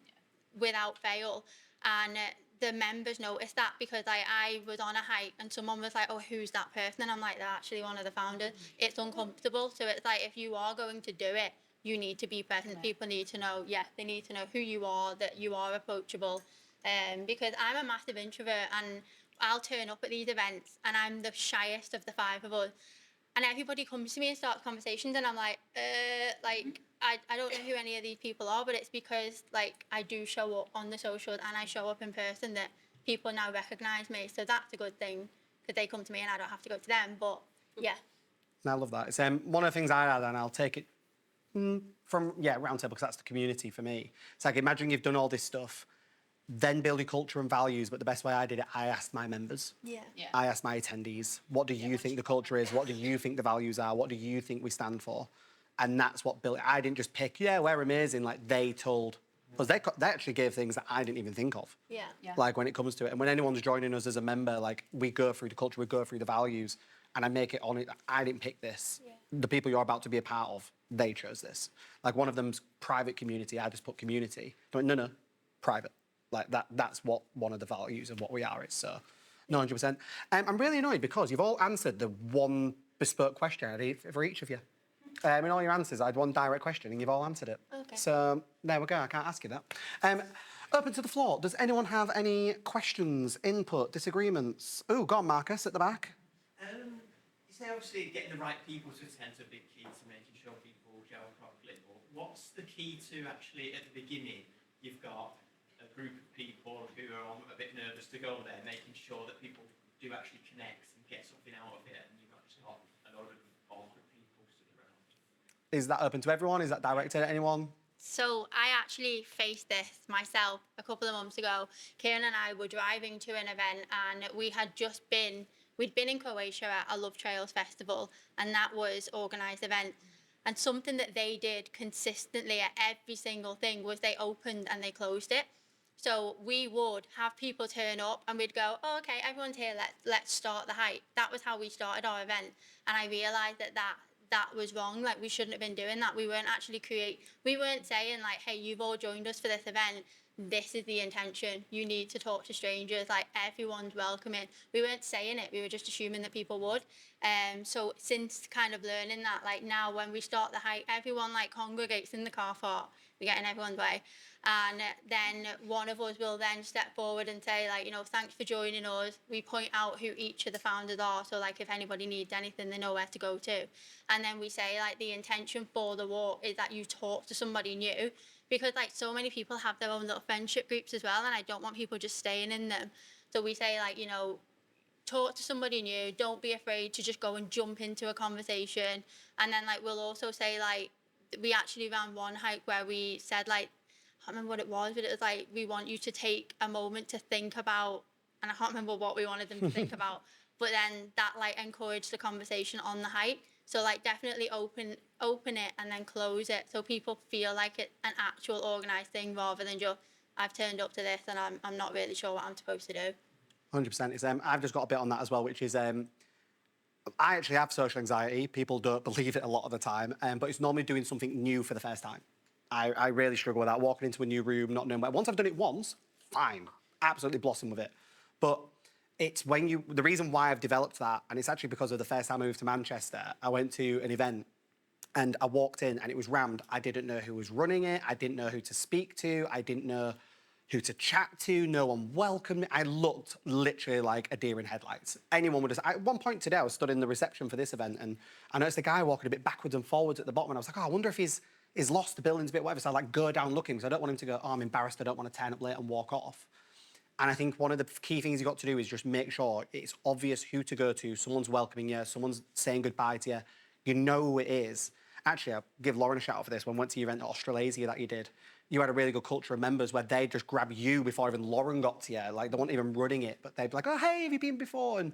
[SPEAKER 2] without fail. And the members noticed that because I was on a hike and someone was like, oh, who's that person? And I'm like, they're actually one of the founders. It's uncomfortable. So it's like, if you are going to do it, you need to be present. Yeah. People need to know, they need to know who you are, that you are approachable. Because I'm a massive introvert and I'll turn up at these events and I'm the shyest of the 5 of us. And everybody comes to me and starts conversations and I'm like, I don't know who any of these people are, but it's because like I do show up on the socials and I show up in person that people now recognise me. So that's a good thing because they come to me and I don't have to go to them. But yeah.
[SPEAKER 1] I love that. It's one of the things I had, and I'll take it from Roundtable because that's the community for me. It's like, imagine you've done all this stuff, then build your culture and values, but the best way I did it, I asked my members.
[SPEAKER 2] Yeah.
[SPEAKER 1] I asked my attendees, what do you think the culture is? What do you think the values are? What do you think we stand for? And that's what built it. I didn't just pick, we're amazing. Like, they told, because they actually gave things that I didn't even think of.
[SPEAKER 2] Yeah.
[SPEAKER 1] Like, when it comes to it. And when anyone's joining us as a member, like, we go through the culture, we go through the values, and I make it on it. I didn't pick this. Yeah. The people you're about to be a part of, they chose this. Like, one of them's private community. I just put community. I went, no, private. Like, that's what one of the values of what we are is. So, 100%. I'm really annoyed because you've all answered the one bespoke question I had for each of you. In all your answers, I had one direct question and you've all answered it.
[SPEAKER 2] Okay.
[SPEAKER 1] So, there we go. I can't ask you that. Open to the floor. Does anyone have any questions, input, disagreements? Oh, go on, Marcus, at the back.
[SPEAKER 8] You say obviously getting the right people to attend is a big key to making sure people gel properly. But what's the key to actually at the beginning? You've got a group of people who are a bit nervous to go there, making sure that people do actually connect and get something out of it, and you've not just got a load of awkward people stood around.
[SPEAKER 1] Is that open to everyone? Is that directed at anyone?
[SPEAKER 2] So I actually faced this myself a couple of months ago. Kieran and I were driving to an event and we'd been in Croatia at a Love Trails festival, and that was organised event. And something that they did consistently at every single thing was they opened and they closed it. So we would have people turn up and we'd go, oh, okay, everyone's here, let's start the hike. That was how we started our event. And I realised that was wrong. Like, we shouldn't have been doing that. We weren't actually we weren't saying like, hey, you've all joined us for this event. This is the intention. You need to talk to strangers. Like, everyone's welcoming. We weren't saying it. We were just assuming that people would. So since kind of learning that, like now when we start the hike, everyone like congregates in the car park. We get in everyone's way. And then one of us will then step forward and say, like, thanks for joining us. We point out who each of the founders are. So, like, if anybody needs anything, they know where to go to. And then we say, like, the intention for the walk is that you talk to somebody new. Because, like, so many people have their own little friendship groups as well. And I don't want people just staying in them. So we say, like, talk to somebody new. Don't be afraid to just go and jump into a conversation. And then, like, we'll also say, like, we actually ran one hike where we said, like, I can't remember what it was, but it was like, we want you to take a moment to think about, and I can't remember what we wanted them to think about, but then that like encouraged the conversation on the hike. So like definitely open it and then close it so people feel like it's an actual organised thing rather than just, I've turned up to this and I'm not really sure what I'm supposed to do.
[SPEAKER 1] 100%. It's, I've just got a bit on that as well, which is I actually have social anxiety. People don't believe it a lot of the time, but it's normally doing something new for the first time. I really struggle with that, walking into a new room, not knowing where. Once I've done it once, fine, absolutely blossom with it. But it's when the reason why I've developed that, and it's actually because of the first time I moved to Manchester, I went to an event and I walked in and it was rammed. I didn't know who was running it. I didn't know who to speak to. I didn't know who to chat to. No one welcomed me. I looked literally like a deer in headlights. Anyone would have... At one point today, I was stood in the reception for this event and I noticed a guy walking a bit backwards and forwards at the bottom and I was like, oh, I wonder if he's lost the buildings a bit, whatever. So I like go down looking because I don't want him to go, oh, I'm embarrassed. I don't want to turn up late and walk off. And I think one of the key things you've got to do is just make sure it's obvious who to go to. Someone's welcoming you. Someone's saying goodbye to you. You know who it is. Actually, I'll give Lauren a shout out for this. When we went to your event at Australasia that you did, you had a really good culture of members where they just grab you before even Lauren got to you. Like, they weren't even running it, but they'd be like, oh, hey, have you been before? And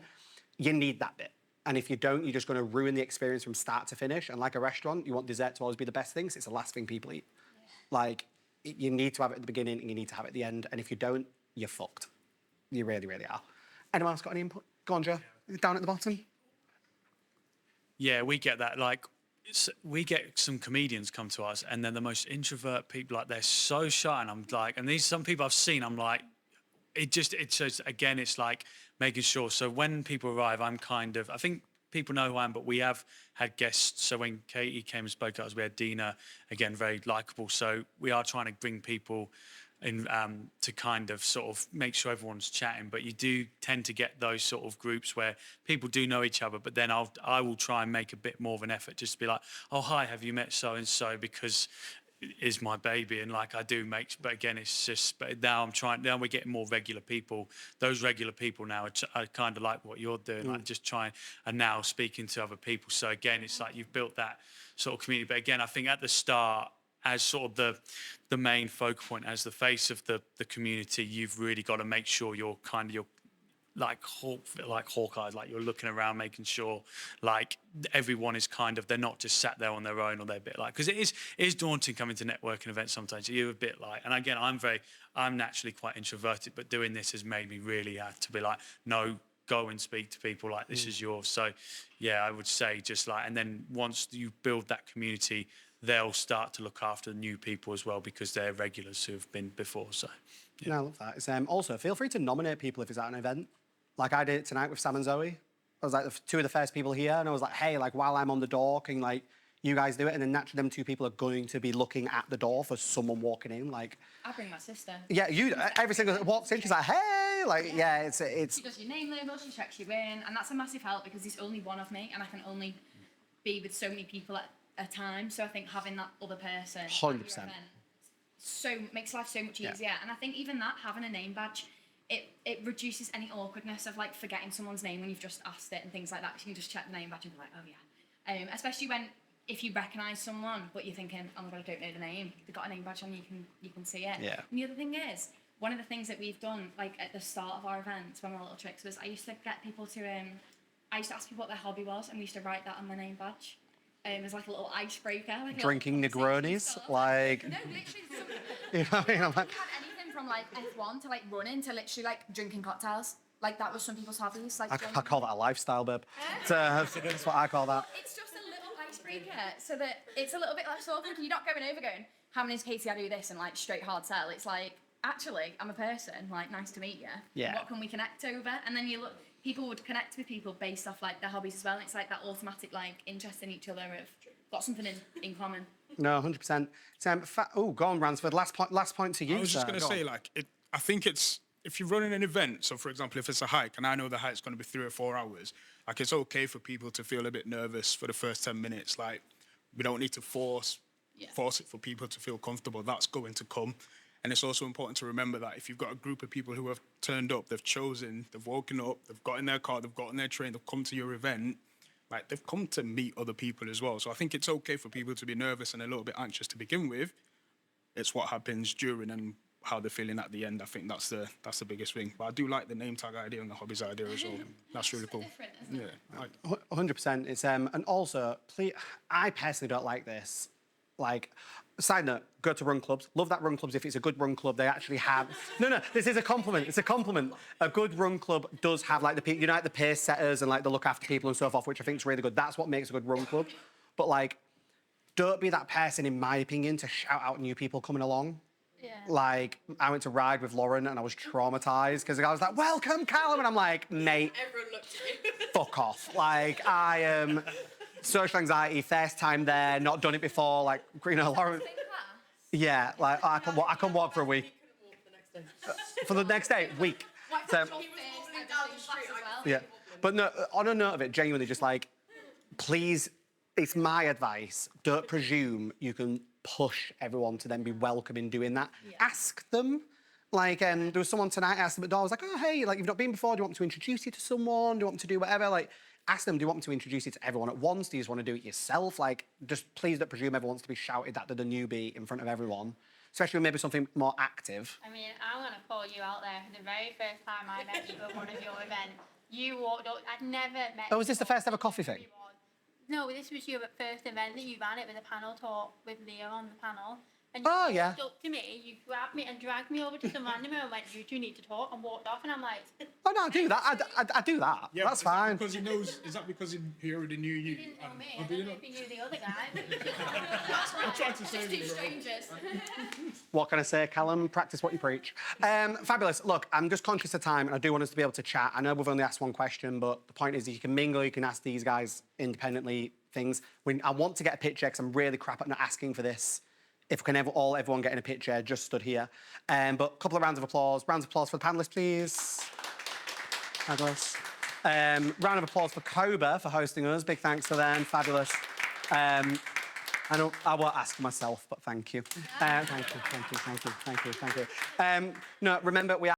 [SPEAKER 1] you need that bit. And if you don't, you're just going to ruin the experience from start to finish. And like a restaurant, you want dessert to always be the best thing, 'cause it's the last thing people eat. Yeah. Like, you need to have it at the beginning and you need to have it at the end. And if you don't, you're fucked. You really, really are. Anyone else got any input? Go on, Joe. Down at the bottom.
[SPEAKER 5] Yeah, we get that. Like, we get some comedians come to us and they're the most introvert people. Like, they're so shy, and I'm like, and these some people I've seen, I'm like, it shows again. It's like making sure. So when people arrive, I'm kind of, I think people know who I am, but we have had guests. So when Katie came and spoke to us, we had Dina, again, very likable. So we are trying to bring people in to kind of sort of make sure everyone's chatting, but you do tend to get those sort of groups where people do know each other, but then I will try and make a bit more of an effort just to be like, oh, hi, have you met so-and-so, because it is my baby, and like I do make, but again, it's just, but now we're getting more regular people. Those regular people now are kind of like what you're doing, like just trying, and now speaking to other people. So again, it's like you've built that sort of community, but again, I think at the start, as sort of the main focal point, as the face of the community, you've really got to make sure you're kind of like Hawkeye, like you're looking around, making sure like everyone is kind of, they're not just sat there on their own, or they're a bit like, because it is daunting coming to networking events sometimes. You're a bit like, and again, I'm naturally quite introverted, but doing this has made me really have to be like, no, go and speak to people, like this is yours. So yeah, I would say just like, and then once you build that community, they'll start to look after new people as well, because they're regulars who have been before. So yeah.
[SPEAKER 1] No, I love that. It's, also, feel free to nominate people if it's at an event. Like I did it tonight with Sam and Zoe. I was like two of the first people here, and I was like, hey, like while I'm on the door, can like you guys do it? And then naturally, them two people are going to be looking at the door for someone walking in. Like,
[SPEAKER 3] I bring my sister.
[SPEAKER 1] Yeah, you. Every single walks in, she's like, hey, like yeah, it's.
[SPEAKER 3] She does your name label, she checks you in, and that's a massive help because there's only one of me, and I can only be with so many people at a time. So I think having that other person,
[SPEAKER 1] 100%,
[SPEAKER 3] so makes life so much easier. Yeah. And I think even that, having a name badge, it reduces any awkwardness of like forgetting someone's name when you've just asked it and things like that. So you can just check the name badge and be like, oh yeah. Especially if you recognise someone but you're thinking, oh my god, I don't know the name. They've got a name badge on, you can see it.
[SPEAKER 1] Yeah.
[SPEAKER 3] And the other thing is, one of the things that we've done like at the start of our events when we were little tricks was I used to get people to I used to ask people what their hobby was, and we used to write that on their name badge. As like a little icebreaker. Like
[SPEAKER 1] drinking Negronis, like.
[SPEAKER 3] No, literally.
[SPEAKER 1] You know what I mean? I'm like,
[SPEAKER 3] We had anything from like F1 to like running to literally like drinking cocktails. Like that was some people's hobbies. Like
[SPEAKER 1] I call that a lifestyle, babe. That's what I call that.
[SPEAKER 3] It's just a little icebreaker, so that it's a little bit less awkward. You're not going over going, how many is Katie? I do this and like straight hard sell. It's like, actually, I'm a person. Like, nice to meet you.
[SPEAKER 1] Yeah.
[SPEAKER 3] What can we connect over? And then you look. People would connect with people based off like their hobbies as well. And it's like that automatic like interest in each other of got something in common.
[SPEAKER 1] No, 100%. Go on, Ransford. Last point to you.
[SPEAKER 4] I was just going to say, like, I think it's, if you're running an event, so for example, if it's a hike, and I know the hike's going to be 3 or 4 hours, like it's okay for people to feel a bit nervous for the first 10 minutes. Like, we don't need to force it for people to feel comfortable. That's going to come. And it's also important to remember that if you've got a group of people who have turned up, they've chosen, they've woken up, they've got in their car, they've got on their train, they've come to your event, like they've come to meet other people as well. So I think it's okay for people to be nervous and a little bit anxious to begin with. It's what happens during and how they're feeling at the end. I think that's the biggest thing. But I do like the name tag idea and the hobbies idea as well. That's really cool.
[SPEAKER 1] Yeah, 100%. It's and also, please, I personally don't like this. Like, Side note, go to run clubs. Love that run clubs. If it's a good run club, they actually have... No, this is a compliment. It's a compliment. A good run club does have, like, like the pace setters and, like, the look after people and so forth, which I think is really good. That's what makes a good run club. But, like, don't be that person, in my opinion, to shout out new people coming along.
[SPEAKER 2] Yeah.
[SPEAKER 1] Like, I went to ride with Lauren and I was traumatised because I was like, welcome, Callum. And I'm like, mate,
[SPEAKER 7] Everyone looked at you.
[SPEAKER 1] fuck off. Like, I am... social anxiety, first time there, not done it before, like, you know, Lauren... Yeah, like, I can walk for a week. For the next day, week. So, yeah. But no, on a note of it, genuinely, just like, please, it's my advice, don't presume you can push everyone to then be welcome in doing that. Yeah. Ask them. Like, there was someone tonight, I asked them at the door, I was like, oh, hey, like, you've not been before, do you want me to introduce you to someone? Do you want me to do whatever? Like, ask them, do you want me to introduce you to everyone at once? Do you just want to do it yourself? Like, just please don't presume everyone wants to be shouted at the newbie in front of everyone, especially with maybe something more active.
[SPEAKER 2] I mean, I'm going to call you out there. The very first time I met you at one of your events, you walked up. I'd never met
[SPEAKER 1] Oh, was this the first ever coffee thing?
[SPEAKER 2] No, this was your first event that you ran. It was a panel talk with Leah on the panel. And
[SPEAKER 1] Oh,
[SPEAKER 2] you
[SPEAKER 1] yeah.
[SPEAKER 2] walked up to me, you grabbed me and dragged me over to some random and went, you two need to talk, and walked off. And I'm like...
[SPEAKER 1] Oh, no, I do that. I do that.
[SPEAKER 4] Yeah,
[SPEAKER 1] that's
[SPEAKER 4] is
[SPEAKER 1] fine.
[SPEAKER 4] That because he knows, is that because he already knew you?
[SPEAKER 2] You didn't know me.
[SPEAKER 4] Oh,
[SPEAKER 2] I
[SPEAKER 4] do you
[SPEAKER 2] don't know
[SPEAKER 4] not?
[SPEAKER 2] if you knew the other guy.
[SPEAKER 4] I'm trying to say
[SPEAKER 3] Two strangers.
[SPEAKER 1] What can I say, Callum? Practice what you preach. Fabulous. Look, I'm just conscious of time, and I do want us to be able to chat. I know we've only asked one question, but the point is that you can mingle, you can ask these guys independently things. I want to get a picture, because I'm really crap at not asking for this. If we can everyone get in a picture, just stood here. But a couple of rounds of applause. Rounds of applause for the panellists, please. Fabulous. Round of applause for Cobra for hosting us. Big thanks to them. Fabulous. I won't ask myself, but thank you. Thank you. No, remember, we are